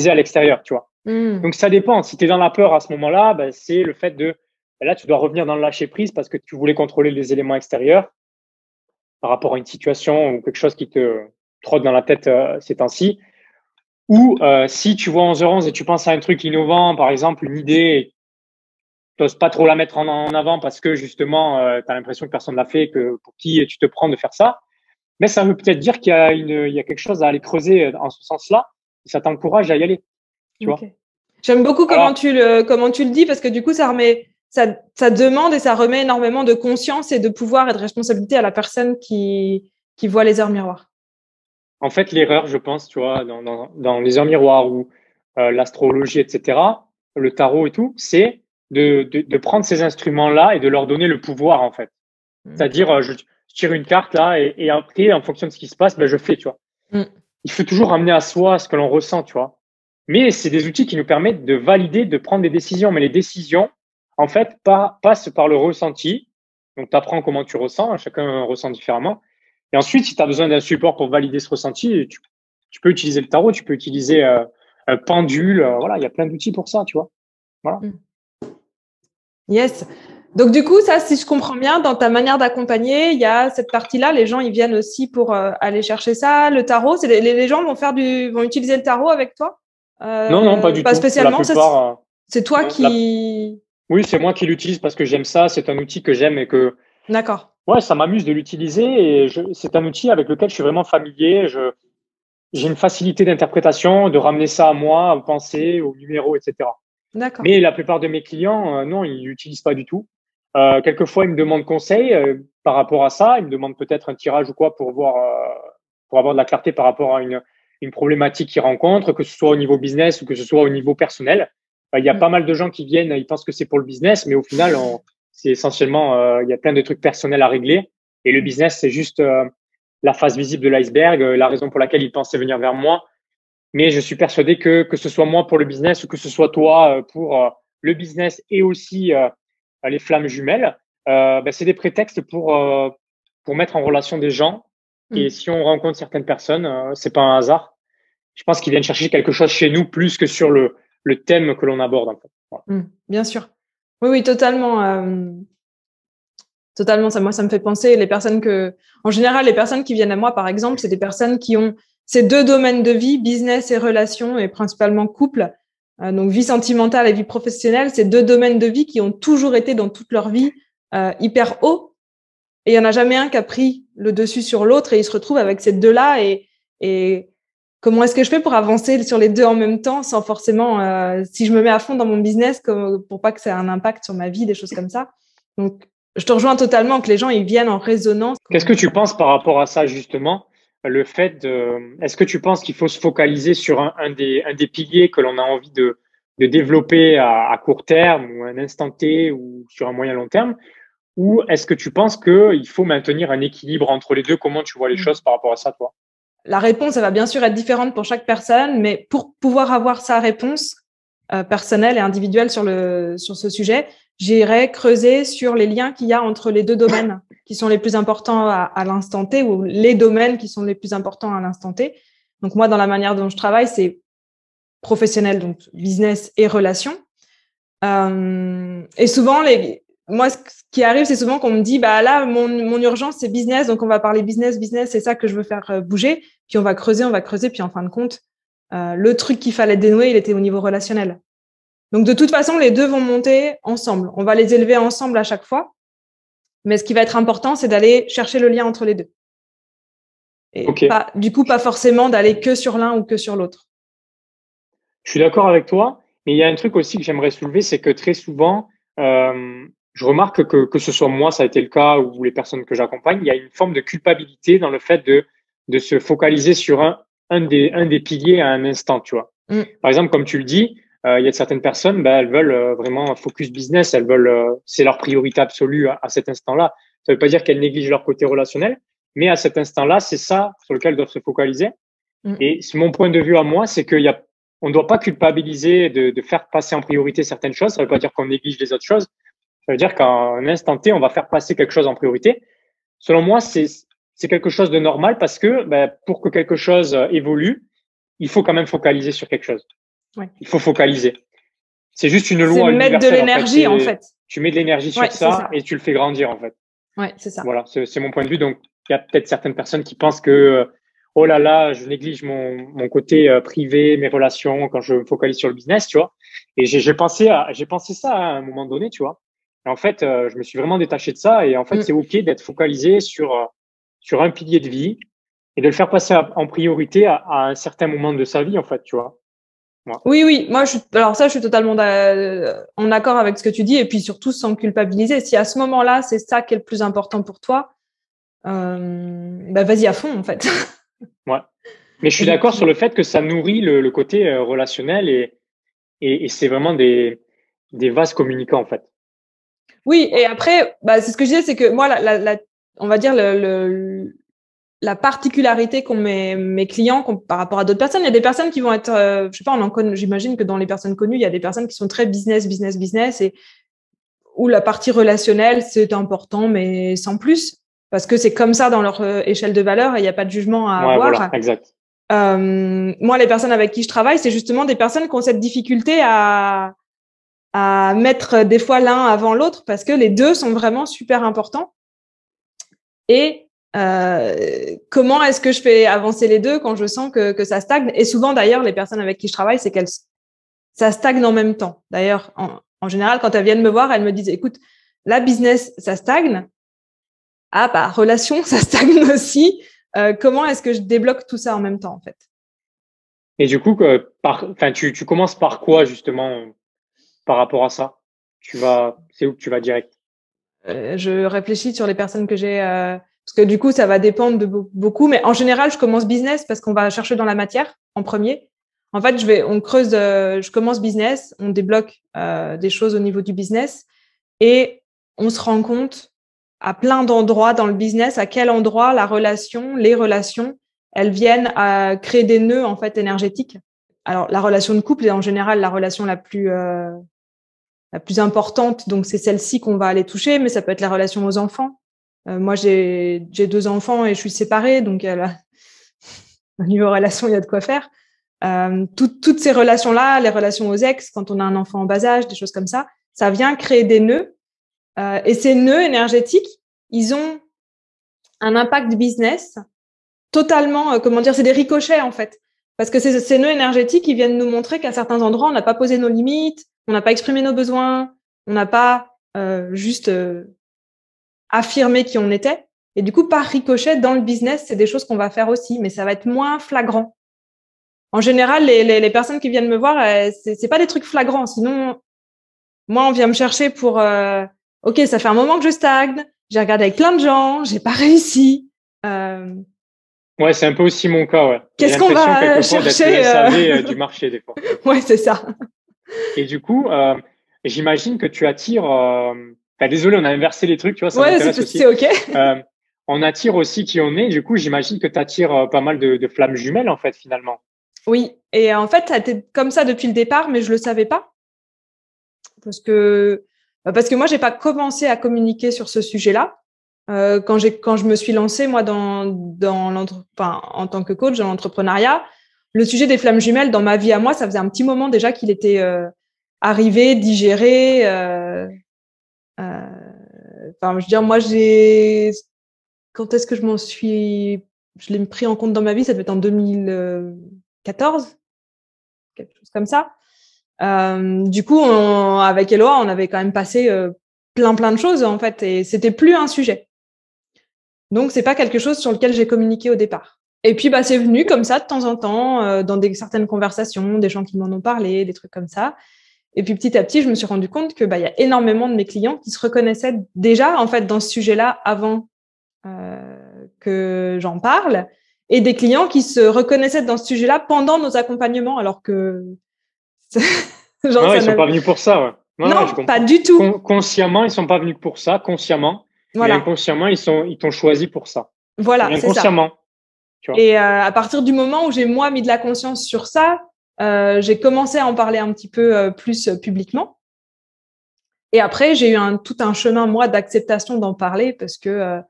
à l'extérieur, tu vois. Donc, ça dépend. Si tu es dans la peur à ce moment-là, ben, c'est le fait de, ben là, tu dois revenir dans le lâcher prise parce que tu voulais contrôler les éléments extérieurs par rapport à une situation ou quelque chose qui te trotte dans la tête ces temps-ci. Ou si tu vois 11h11 et tu penses à un truc innovant, par exemple une idée, tu n'oses pas trop la mettre en avant parce que justement, tu as l'impression que personne ne l'a fait, que pour qui tu te prends de faire ça. Mais ça veut peut-être dire il y a quelque chose à aller creuser en ce sens-là. Et ça t'encourage à y aller. Tu vois. J'aime beaucoup Alors, comment tu le dis parce que du coup, ça demande et ça remet énormément de conscience et de pouvoir et de responsabilité à la personne qui voit les heures miroirs. En fait, l'erreur, je pense, tu vois, dans les heures miroirs ou l'astrologie, etc., le tarot et tout, c'est de prendre ces instruments-là et de leur donner le pouvoir, en fait. C'est-à-dire, je tire une carte là et après, en fonction de ce qui se passe, ben, je fais, tu vois. Il faut toujours ramener à soi ce que l'on ressent, tu vois. Mais c'est des outils qui nous permettent de valider, de prendre des décisions. Mais les décisions, en fait, passent par le ressenti. Donc, tu apprends comment tu ressens, chacun ressent différemment. Et ensuite, si tu as besoin d'un support pour valider ce ressenti, tu peux utiliser le tarot, tu peux utiliser un pendule. Voilà, il y a plein d'outils pour ça, tu vois. Voilà. Yes. Donc, du coup, ça, si je comprends bien, dans ta manière d'accompagner, il y a cette partie-là. Les gens, ils viennent aussi pour aller chercher ça. Le tarot, les gens vont utiliser le tarot avec toi? Non, pas du Pas tout. La spécialement. plupart, C'est toi non, qui… Oui, c'est moi qui l'utilise parce que j'aime ça. C'est un outil que j'aime et que, D'accord. ouais, ça m'amuse de l'utiliser et c'est un outil avec lequel je suis vraiment familier. J'ai une facilité d'interprétation, de ramener ça à moi, aux pensées, aux numéros, etc. D'accord. Mais la plupart de mes clients, non, ils l'utilisent pas du tout. Quelquefois, ils me demandent conseil par rapport à ça. Ils me demandent peut-être un tirage ou quoi pour voir, pour avoir de la clarté par rapport à une problématique qu'ils rencontrent, que ce soit au niveau business ou que ce soit au niveau personnel. Il y a Mm. pas mal de gens qui viennent, ils pensent que c'est pour le business, mais au final, c'est essentiellement, il y a plein de trucs personnels à régler. Et le business, c'est juste la face visible de l'iceberg, la raison pour laquelle ils pensaient venir vers moi. Mais je suis persuadé que ce soit moi pour le business ou que ce soit toi pour le business et aussi les flammes jumelles, ben, c'est des prétextes pour mettre en relation des gens. Et Mm. si on rencontre certaines personnes, c'est pas un hasard. Je pense qu'ils viennent chercher quelque chose chez nous plus que sur le thème que l'on aborde. En fait. Voilà. Bien sûr. Oui, oui, totalement. Totalement. Ça, moi, ça me fait penser en général, les personnes qui viennent à moi, par exemple, c'est des personnes qui ont ces deux domaines de vie, business et relations, et principalement couple. Donc, vie sentimentale et vie professionnelle, c'est deux domaines de vie qui ont toujours été dans toute leur vie hyper hauts. Et il y en a jamais un qui a pris le dessus sur l'autre et ils se retrouvent avec ces deux-là et comment est-ce que je fais pour avancer sur les deux en même temps sans forcément, si je me mets à fond dans mon business pour pas que ça ait un impact sur ma vie, des choses comme ça. Donc, je te rejoins totalement que les gens, ils viennent en résonance. Qu'est-ce que tu penses par rapport à ça, justement? Est-ce que tu penses qu'il faut se focaliser sur un des piliers que l'on a envie de développer à court terme ou à un instant T ou sur un moyen long terme? Ou est-ce que tu penses qu'il faut maintenir un équilibre entre les deux? Comment tu vois les choses par rapport à ça, toi? La réponse, elle va bien sûr être différente pour chaque personne, mais pour pouvoir avoir sa réponse personnelle et individuelle sur ce sujet, j'irai creuser sur les liens qu'il y a entre les deux domaines qui sont les plus importants à l'instant T ou les domaines qui sont les plus importants à l'instant T. Donc moi, dans la manière dont je travaille, c'est professionnel, donc business et relations. Et souvent, moi, ce qui arrive, c'est souvent qu'on me dit, bah là, mon urgence, c'est business, donc on va parler business, c'est ça que je veux faire bouger. Puis on va creuser, puis en fin de compte, le truc qu'il fallait dénouer, il était au niveau relationnel. Donc de toute façon, les deux vont monter ensemble. On va les élever ensemble à chaque fois. Mais ce qui va être important, c'est d'aller chercher le lien entre les deux. Et Ok. pas, du coup, pas forcément d'aller que sur l'un ou que sur l'autre. Je suis d'accord avec toi, mais il y a un truc aussi que j'aimerais soulever, c'est que très souvent, je remarque que ce soit moi, ça a été le cas, ou les personnes que j'accompagne, il y a une forme de culpabilité dans le fait de se focaliser sur un des piliers à un instant, tu vois. Mm. Par exemple, comme tu le dis, il y a certaines personnes, ben, elles veulent vraiment focus business, elles veulent, c'est leur priorité absolue à cet instant-là. Ça veut pas dire qu'elles négligent leur côté relationnel, mais à cet instant-là, c'est ça sur lequel elles doivent se focaliser. Mm. Et mon point de vue à moi, c'est on ne doit pas culpabiliser de faire passer en priorité certaines choses. Ça ne veut pas dire qu'on néglige les autres choses. Ça veut dire qu'à un instant T, on va faire passer quelque chose en priorité. Selon moi, c'est quelque chose de normal parce que ben, pour que quelque chose évolue, il faut quand même focaliser sur quelque chose. Ouais. Il faut focaliser. C'est juste une C'est loi mettre de universelle. l'énergie, en fait. Tu mets de l'énergie sur Ouais, ça et tu le fais grandir, en fait. Ouais, c'est ça. Voilà, c'est mon point de vue. Donc, il y a peut-être certaines personnes qui pensent que oh là là, je néglige mon côté privé, mes relations quand je me focalise sur le business, tu vois. Et j'ai pensé ça à un moment donné, tu vois. Et en fait, je me suis vraiment détaché de ça. Et en fait, c'est OK d'être focalisé sur un pilier de vie et de le faire passer en priorité à un certain moment de sa vie, en fait, tu vois. Voilà. Oui, oui. Moi, alors ça, je suis totalement en accord avec ce que tu dis et puis surtout sans culpabiliser. Si à ce moment-là, c'est ça qui est le plus important pour toi, bah vas-y à fond, en fait. Ouais. Mais je suis d'accord sur le fait que ça nourrit le côté relationnel et c'est vraiment des vases communicants, en fait. Oui, et après, bah, c'est ce que je disais, c'est que moi, on va dire la particularité qu'ont mes clients par rapport à d'autres personnes, il y a des personnes qui vont être, je sais pas, j'imagine que dans les personnes connues, il y a des personnes qui sont très business et où la partie relationnelle, c'est important, mais sans plus, parce que c'est comme ça dans leur échelle de valeur et il n'y a pas de jugement à Ouais, avoir. voilà, exact. Moi, les personnes avec qui je travaille, c'est justement des personnes qui ont cette difficulté à mettre des fois l'un avant l'autre parce que les deux sont vraiment super importants. Et comment est-ce que je fais avancer les deux quand je sens que ça stagne? Et souvent, d'ailleurs, les personnes avec qui je travaille, ça stagne en même temps. D'ailleurs, En général, quand elles viennent me voir, elles me disent, écoute, la business, ça stagne. Ah, bah, relation, ça stagne aussi. Comment est-ce que je débloque tout ça en même temps, en fait? Et du coup, tu commences par quoi, justement, par rapport à ça? C'est où que tu vas direct? Je réfléchis sur les personnes que j'ai, parce que du coup, ça va dépendre de beaucoup, mais en général, je commence business parce qu'on va chercher dans la matière en premier. En fait, on creuse, je commence business, on débloque des choses au niveau du business et on se rend compte à plein d'endroits dans le business à quel endroit les relations, elles viennent à créer des nœuds en fait énergétiques. Alors, la relation de couple est en général la relation la plus importante, donc c'est celle-ci qu'on va aller toucher, mais ça peut être la relation aux enfants. Moi, j'ai 2 enfants et je suis séparée, donc au niveau relation, il y a de quoi faire. Toutes ces relations-là, les relations aux ex, quand on a un enfant en bas âge, des choses comme ça vient créer des nœuds. Et ces nœuds énergétiques, ils ont un impact business totalement, comment dire, c'est des ricochets en fait. Parce que ces nœuds énergétiques, ils viennent nous montrer qu'à certains endroits, on n'a pas posé nos limites, on n'a pas exprimé nos besoins, on n'a pas juste affirmé qui on était. Et du coup, par ricochet, dans le business, c'est des choses qu'on va faire aussi, mais ça va être moins flagrant. En général, les personnes qui viennent me voir, c'est pas des trucs flagrants. Sinon, moi, on vient me chercher pour OK, ça fait un moment que je stagne, j'ai regardé avec plein de gens, j'ai pas réussi. Ouais, c'est un peu aussi mon cas, ouais. J'ai Qu'est-ce qu'on l'impression va quelquefois d'être le chercher SAV du marché des fois. Ouais, c'est ça. Et du coup, j'imagine que tu attires. Désolé, on a inversé les trucs, tu vois, ça Ouais, m'intéresse c'est aussi. OK. On attire aussi qui on est. Du coup, j'imagine que tu attires pas mal de flammes jumelles, en fait, finalement. Oui, et en fait, ça a été comme ça depuis le départ, mais je le savais pas parce que moi, j'ai pas commencé à communiquer sur ce sujet-là. Quand je me suis lancée moi en tant que coach dans l'entrepreneuriat, le sujet des flammes jumelles dans ma vie à moi, ça faisait un petit moment déjà qu'il était arrivé, digéré. Je veux dire, moi, quand est-ce que je l'ai pris en compte dans ma vie? Ça devait être en 2014, quelque chose comme ça. Du coup, avec Eloa, on avait quand même passé plein de choses en fait, et c'était plus un sujet. Donc, c'est pas quelque chose sur lequel j'ai communiqué au départ. Et puis, c'est venu comme ça de temps en temps dans certaines conversations, des gens qui m'en ont parlé, des trucs comme ça. Et puis, petit à petit, je me suis rendu compte que il y a énormément de mes clients qui se reconnaissaient déjà en fait dans ce sujet-là avant que j'en parle, et des clients qui se reconnaissaient dans ce sujet-là pendant nos accompagnements, alors que genre Non, ça ils sont n'a... pas venus pour ça, ouais. Ouais, je Non, pas comprends. du tout. Consciemment, ils sont pas venus pour ça, consciemment. Mais Voilà, inconsciemment, ils t'ont choisi pour ça. Mais voilà, c'est ça. inconsciemment, tu vois. Et à partir du moment où j'ai moi mis de la conscience sur ça, j'ai commencé à en parler un petit peu plus publiquement. Et après, j'ai eu tout un chemin moi d'acceptation d'en parler parce que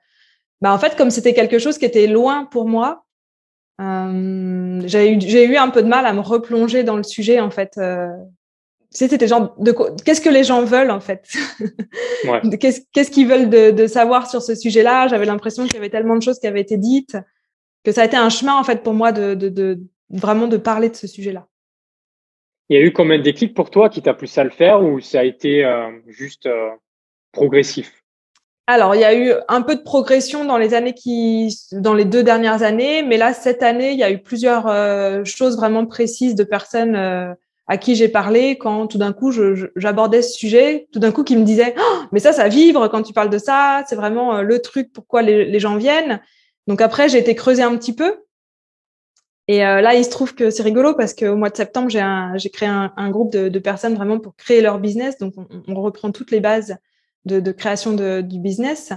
en fait, comme c'était quelque chose qui était loin pour moi, j'ai eu un peu de mal à me replonger dans le sujet en fait. C'était genre qu'est-ce que les gens veulent en fait. Ouais. Qu'est-ce qu'ils veulent de savoir sur ce sujet-là. J'avais l'impression qu'il y avait tellement de choses qui avaient été dites que ça a été un chemin en fait pour moi de vraiment de parler de ce sujet-là. Il y a eu combien de déclics pour toi qui t'a poussé à le faire ou ça a été juste progressif? Alors, il y a eu un peu de progression dans les dans les 2 dernières années, mais là, cette année, il y a eu plusieurs choses vraiment précises de personnes à qui j'ai parlé quand tout d'un coup j'abordais ce sujet, tout d'un coup qui me disaient oh, mais ça vibre quand tu parles de ça, c'est vraiment le truc pourquoi les gens viennent. Donc après, j'ai été creuser un petit peu. Et là, il se trouve que c'est rigolo parce qu'au mois de septembre, j'ai créé un groupe de personnes vraiment pour créer leur business. Donc, on reprend toutes les bases de création du business.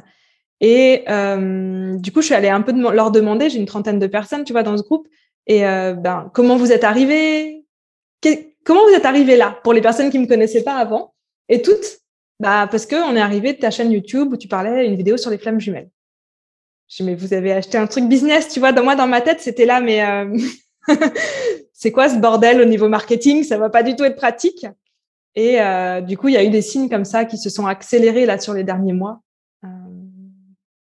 Et du coup, je suis allée un peu leur demander, j'ai une trentaine de personnes, tu vois, dans ce groupe. Et comment vous êtes arrivés? Comment vous êtes arrivés là pour les personnes qui me connaissaient pas avant? Et toutes, parce que on est arrivé de ta chaîne YouTube où tu parlais une vidéo sur les flammes jumelles. Je dis, mais vous avez acheté un truc business, tu vois. Dans ma tête, c'était là, mais c'est quoi ce bordel au niveau marketing? Ça va pas du tout être pratique. Et du coup, il y a eu des signes comme ça qui se sont accélérés là sur les derniers mois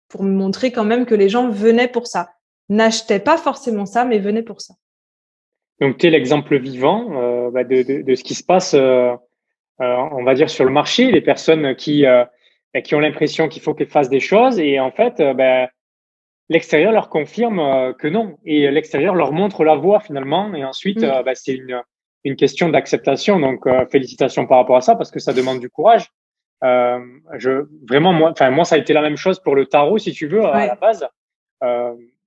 pour me montrer quand même que les gens venaient pour ça. N'achetaient pas forcément ça, mais venaient pour ça. Donc, tu es l'exemple vivant de ce qui se passe on va dire, sur le marché, les personnes qui ont l'impression qu'il faut qu'elles fassent des choses. Et en fait, l'extérieur leur confirme que non. Et l'extérieur leur montre la voie finalement. Et ensuite, c'est une question d'acceptation. Donc, félicitations par rapport à ça parce que ça demande du courage. Vraiment, moi, ça a été la même chose pour le tarot, si tu veux, à la base.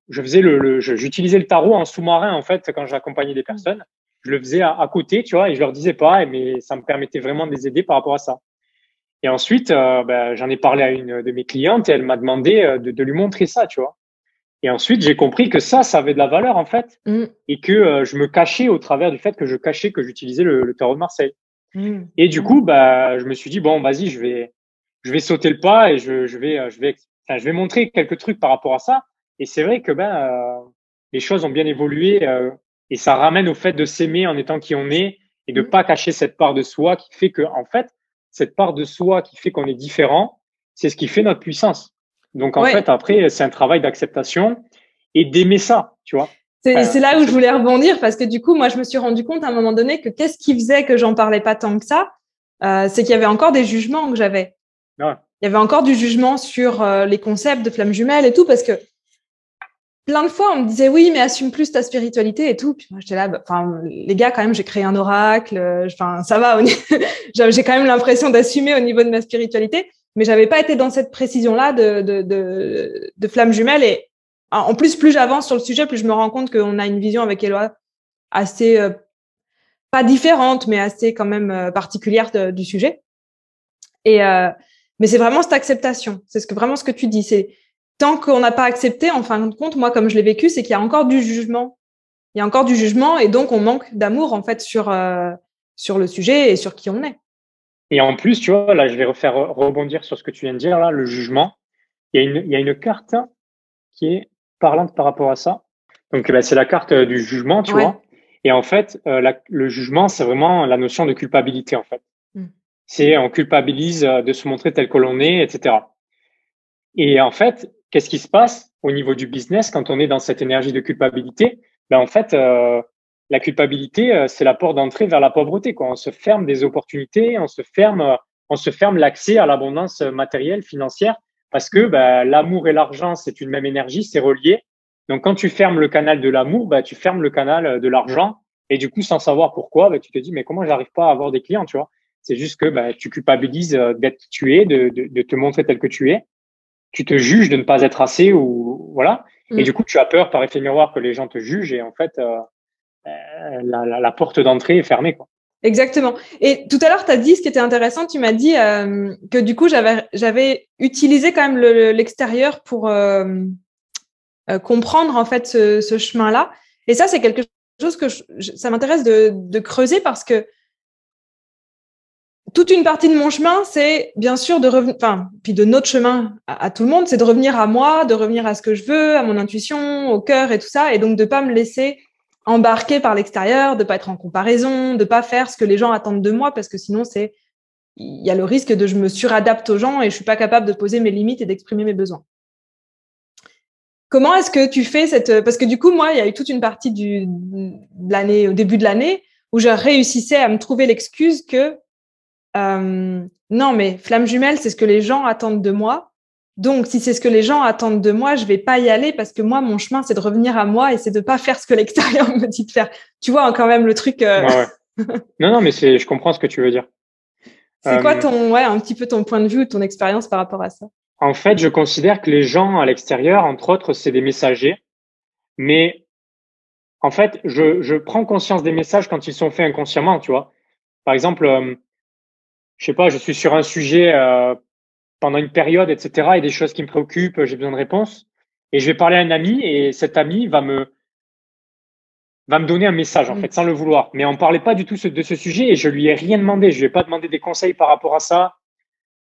J'utilisais le tarot en sous-marin, en fait, quand j'accompagnais des personnes. Je le faisais à côté, tu vois, et je leur disais pas, mais ça me permettait vraiment de les aider par rapport à ça. Et ensuite, j'en ai parlé à une de mes clientes et elle m'a demandé de lui montrer ça, tu vois. Et ensuite, j'ai compris que ça avait de la valeur, en fait, et que je me cachais au travers du fait que je cachais que j'utilisais le tarot de Marseille. Et du coup, je me suis dit, bon, vas-y, je vais sauter le pas et je vais montrer quelques trucs par rapport à ça. Et c'est vrai que les choses ont bien évolué et ça ramène au fait de s'aimer en étant qui on est et de pas cacher cette part de soi qui fait que, en fait, cette part de soi qui fait qu'on est différent, c'est ce qui fait notre puissance. Donc, en fait, après, c'est un travail d'acceptation et d'aimer ça, tu vois. C'est là où je voulais rebondir parce que du coup, moi, je me suis rendu compte à un moment donné que qu'est-ce qui faisait que j'en parlais pas tant que ça, c'est qu'il y avait encore des jugements que j'avais. Ouais. Il y avait encore du jugement sur les concepts de flammes jumelles et tout parce que plein de fois, on me disait oui, mais assume plus ta spiritualité et tout. Puis moi, j'étais là, les gars, quand même, j'ai créé un oracle. Ça va. J'ai quand même l'impression d'assumer au niveau de ma spiritualité, mais j'avais pas été dans cette précision-là de flammes jumelles. Et en plus j'avance sur le sujet, plus je me rends compte qu'on a une vision avec Éloi assez pas différente, mais assez quand même particulière du sujet. Et mais c'est vraiment cette acceptation. C'est vraiment ce que tu dis. C'est tant qu'on n'a pas accepté, en fin de compte, moi, comme je l'ai vécu, c'est qu'il y a encore du jugement. Il y a encore du jugement et donc on manque d'amour, en fait, sur le sujet et sur qui on est. Et en plus, tu vois, là, je vais rebondir sur ce que tu viens de dire, là, le jugement. Il y a une carte qui est parlante par rapport à ça. Donc, c'est la carte du jugement, tu vois. Et en fait, le jugement, c'est vraiment la notion de culpabilité, en fait. C'est on culpabilise de se montrer tel que l'on est, etc. Et en fait, qu'est-ce qui se passe au niveau du business quand on est dans cette énergie de culpabilité? En fait, la culpabilité, c'est la porte d'entrée vers la pauvreté, quoi. On se ferme des opportunités, on se ferme l'accès à l'abondance matérielle, financière, parce que l'amour et l'argent, c'est une même énergie, c'est relié. Donc, quand tu fermes le canal de l'amour, tu fermes le canal de l'argent. Et du coup, sans savoir pourquoi, tu te dis, mais comment j'arrive pas à avoir des clients, tu vois? C'est juste que tu culpabilises d'être qui tu es, de te montrer tel que tu es. Tu te juges de ne pas être assez ou voilà. Et du coup, tu as peur par effet miroir que les gens te jugent et en fait, la porte d'entrée est fermée, quoi. Exactement. Et tout à l'heure, tu as dit ce qui était intéressant. Tu m'as dit que du coup, j'avais utilisé quand même l'extérieur pour comprendre en fait ce chemin-là. Et ça, c'est quelque chose que ça m'intéresse de creuser parce que toute une partie de mon chemin, c'est bien sûr de revenir, puis de notre chemin à tout le monde, c'est de revenir à moi, de revenir à ce que je veux, à mon intuition, au cœur et tout ça, et donc de pas me laisser embarquer par l'extérieur, de pas être en comparaison, de pas faire ce que les gens attendent de moi, parce que sinon il y a le risque de je me suradapte aux gens et je suis pas capable de poser mes limites et d'exprimer mes besoins. Comment est-ce que tu fais parce que du coup, moi, il y a eu toute une partie de l'année, au début de l'année, où je réussissais à me trouver l'excuse que non, mais flamme jumelle, c'est ce que les gens attendent de moi. Donc, si c'est ce que les gens attendent de moi, je vais pas y aller parce que moi, mon chemin, c'est de revenir à moi et c'est de pas faire ce que l'extérieur me dit de faire. Tu vois, quand même, le truc. Ouais. Non, mais je comprends ce que tu veux dire. C'est quoi un petit peu ton point de vue ou ton expérience par rapport à ça? En fait, je considère que les gens à l'extérieur, entre autres, c'est des messagers. Mais en fait, je prends conscience des messages quand ils sont faits inconsciemment, tu vois. Par exemple, je sais pas, je suis sur un sujet pendant une période, etc. Et des choses qui me préoccupent, j'ai besoin de réponses. Et je vais parler à un ami et cet ami va me donner un message, en fait, sans le vouloir. Mais on ne parlait pas du tout de ce sujet et je lui ai rien demandé. Je lui ai pas demandé des conseils par rapport à ça.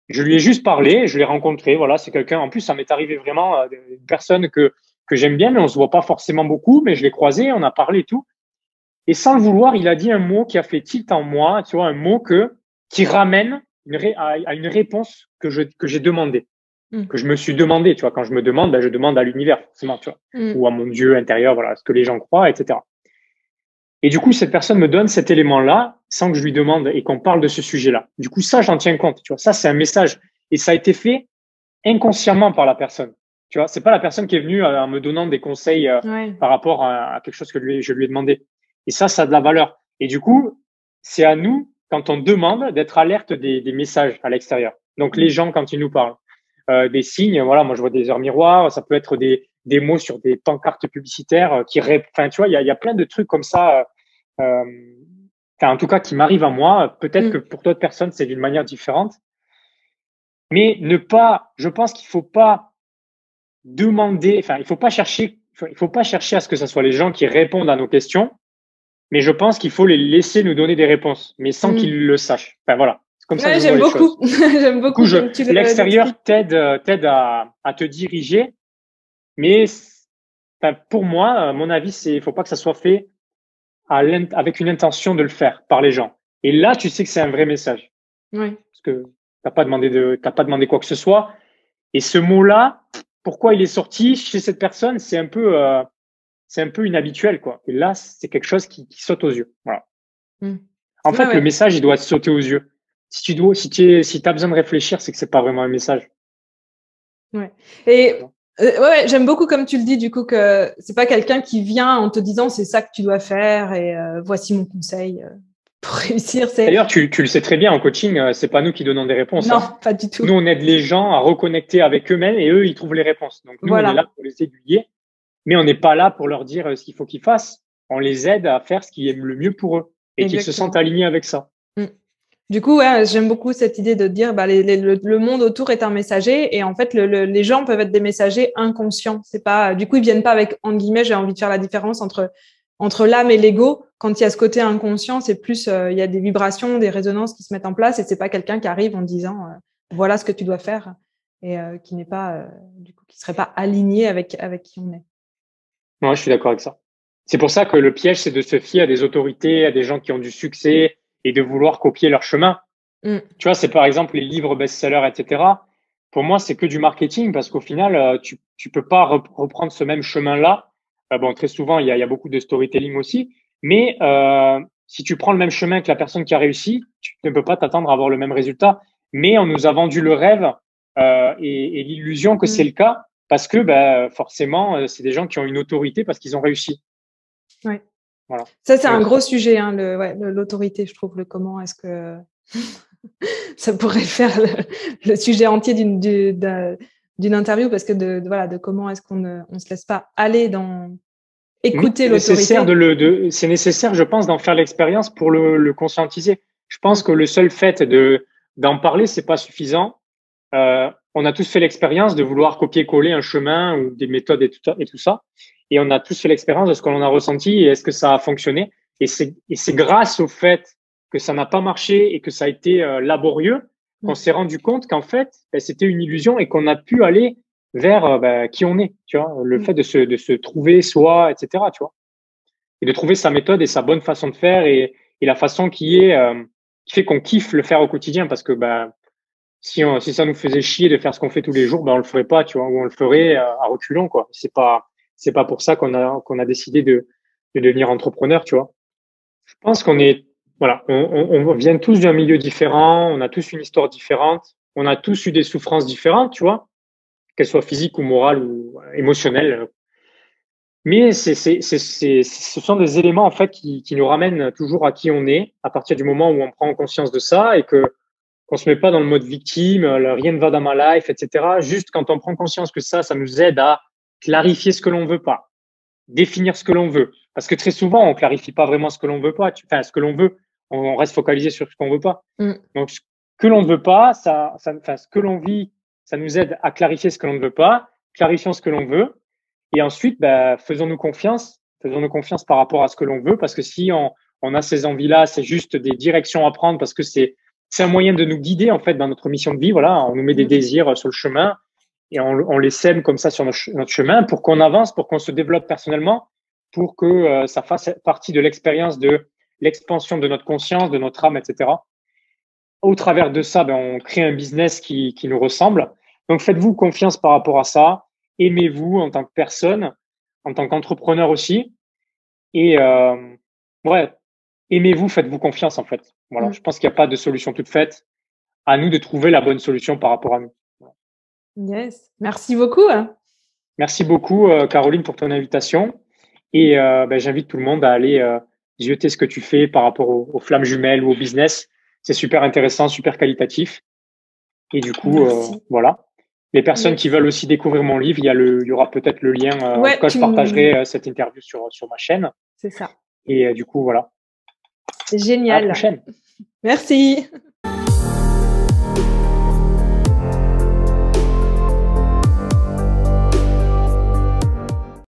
Je lui ai juste parlé, je l'ai rencontré. Voilà, c'est quelqu'un. En plus, ça m'est arrivé vraiment, une personne que j'aime bien, mais on se voit pas forcément beaucoup, mais je l'ai croisé, on a parlé et tout. Et sans le vouloir, il a dit un mot qui a fait tilt en moi, tu vois, un mot qui ramène à une réponse que j'ai demandé, que je me suis demandé, tu vois. Quand je me demande, je demande à l'univers, forcément, tu vois, ou à mon Dieu intérieur, voilà, ce que les gens croient, etc. Et du coup, cette personne me donne cet élément-là sans que je lui demande et qu'on parle de ce sujet-là. Du coup, ça, j'en tiens compte. Tu vois, ça, c'est un message. Et ça a été fait inconsciemment par la personne. Tu vois, c'est pas la personne qui est venue en me donnant des conseils Ouais. par rapport à quelque chose que je lui ai demandé. Et ça a de la valeur. Et du coup, c'est à nous, quand on demande, d'être alerte des messages à l'extérieur. Donc, les gens, quand ils nous parlent, des signes, voilà, moi, je vois des heures miroirs, ça peut être des mots sur des pancartes publicitaires enfin, tu vois, il y a plein de trucs comme ça, enfin, en tout cas, qui m'arrivent à moi. Peut-être que pour d'autres personnes, c'est d'une manière différente. Mais je pense qu'il faut pas demander, enfin, il faut pas chercher à ce que ce soit les gens qui répondent à nos questions, mais je pense qu'il faut les laisser nous donner des réponses, mais sans qu'ils le sachent. Enfin, voilà. C'est comme ça que Ouais, je vois j'aime les choses. beaucoup. J'aime Du coup, beaucoup comme tu le l'extérieur l'expliques. t'aide à te diriger, mais enfin, pour moi, mon avis, il faut pas que ça soit fait avec une intention de le faire par les gens. Et là, tu sais que c'est un vrai message. Ouais. Parce que t'as pas demandé quoi que ce soit. Et ce mot-là, pourquoi il est sorti chez cette personne, c'est un peu inhabituel, quoi. Et là, c'est quelque chose qui saute aux yeux. Voilà. Mm. En Ouais, fait, le ouais. message, il doit sauter aux yeux. Si t'as besoin de réfléchir, c'est que c'est pas vraiment un message. Ouais. Et ouais, j'aime beaucoup comme tu le dis, du coup, que c'est pas quelqu'un qui vient en te disant c'est ça que tu dois faire et voici mon conseil pour réussir. C'est D'ailleurs, tu le sais très bien en coaching, c'est pas nous qui donnons des réponses, non, hein. pas du tout. Nous, on aide les gens à reconnecter avec eux-mêmes et eux, ils trouvent les réponses. Donc, nous, on est là Voilà, pour les aiguiller, mais on n'est pas là pour leur dire ce qu'il faut qu'ils fassent. On les aide à faire ce qui est le mieux pour eux et qu'ils se sentent exactement. alignés avec ça. Mm. Du coup, ouais, j'aime beaucoup cette idée de dire bah, le monde autour est un messager et en fait, les gens peuvent être des messagers inconscients. C'est pas, du coup, ils viennent pas avec, entre guillemets, j'ai envie de faire la différence entre l'âme et l'ego. Quand il y a ce côté inconscient, c'est plus, il y a des vibrations, des résonances qui se mettent en place et c'est pas quelqu'un qui arrive en disant voilà ce que tu dois faire et qui n'est pas, du coup, qui serait pas aligné avec qui on est. Moi, je suis d'accord avec ça. C'est pour ça que le piège, c'est de se fier à des autorités, à des gens qui ont du succès et de vouloir copier leur chemin. Mm. Tu vois, c'est par exemple les livres best-sellers, etc. Pour moi, c'est que du marketing parce qu'au final, tu peux pas reprendre ce même chemin-là. Bon, très souvent, il y a beaucoup de storytelling aussi, mais si tu prends le même chemin que la personne qui a réussi, tu ne peux pas t'attendre à avoir le même résultat. Mais on nous a vendu le rêve et l'illusion que c'est Mm. le cas parce que forcément, c'est des gens qui ont une autorité parce qu'ils ont réussi. Ouais. Voilà. Ça, c'est un Ouais. gros sujet, hein, l'autorité, je trouve, le comment est-ce que ça pourrait faire le sujet entier d'une interview parce que voilà, de comment est-ce qu'on ne se laisse pas aller dans Mais écouter c'est nécessaire l'autorité. c'est nécessaire, je pense, d'en faire l'expérience pour le conscientiser. Je pense Mm. que le seul fait d'en parler, c'est pas suffisant. On a tous fait l'expérience de vouloir copier-coller un chemin ou des méthodes et tout ça. Et on a tous fait l'expérience de ce que l'on a ressenti et est-ce que ça a fonctionné. Et c'est grâce au fait que ça n'a pas marché et que ça a été laborieux qu'on Mm. s'est rendu compte qu'en fait, c'était une illusion et qu'on a pu aller vers qui on est, tu vois, le Mm. fait de se trouver soi, etc., tu vois, et de trouver sa méthode et sa bonne façon de faire et la façon qui fait qu'on kiffe le faire au quotidien parce que si ça nous faisait chier de faire ce qu'on fait tous les jours, on le ferait pas, tu vois, ou on le ferait à reculons, quoi. C'est pas pour ça qu'on a décidé de devenir entrepreneur, tu vois. Je pense qu'on est, voilà, on vient tous d'un milieu différent, on a tous une histoire différente, on a tous eu des souffrances différentes, tu vois, qu'elles soient physiques ou morales ou émotionnelles. Mais ce sont des éléments en fait qui nous ramènent toujours à qui on est à partir du moment où on prend conscience de ça et que qu'on se met pas dans le mode victime, rien ne va dans ma life, etc. Juste quand on prend conscience que ça nous aide à clarifier ce que l'on veut pas, définir ce que l'on veut. Parce que très souvent, on clarifie pas vraiment ce que l'on veut pas. Enfin, ce que l'on veut, on reste focalisé sur ce qu'on veut pas. Mm. Donc, ce que l'on ne veut pas, enfin, ce que l'on vit, ça nous aide à clarifier ce que l'on ne veut pas, clarifions ce que l'on veut. Et ensuite, faisons-nous confiance par rapport à ce que l'on veut, parce que si on a ces envies-là, c'est juste des directions à prendre, parce que c'est un moyen de nous guider en fait dans notre mission de vie. Voilà, on nous met des Mm. désirs sur le chemin et on les sème comme ça sur notre chemin pour qu'on avance, pour qu'on se développe personnellement, pour que ça fasse partie de l'expérience de l'expansion de notre conscience, de notre âme, etc. Au travers de ça, on crée un business qui nous ressemble. Donc, faites-vous confiance par rapport à ça. Aimez-vous en tant que personne, en tant qu'entrepreneur aussi. Et ouais, aimez-vous, faites-vous confiance en fait. Voilà, je pense qu'il n'y a pas de solution toute faite. À nous de trouver la bonne solution par rapport à nous. Yes. Merci beaucoup, hein. Merci beaucoup, Caroline, pour ton invitation. Et j'invite tout le monde à aller jeter ce que tu fais par rapport aux flammes jumelles ou au business. C'est super intéressant, super qualitatif. Et du coup, Merci. voilà. Les personnes Yes. qui veulent aussi découvrir mon livre, il y aura peut-être le lien. En Ouais, tout cas, je partagerai cette interview sur ma chaîne. c'est ça. Et du coup, voilà. C'est À la génial. prochaine. Merci.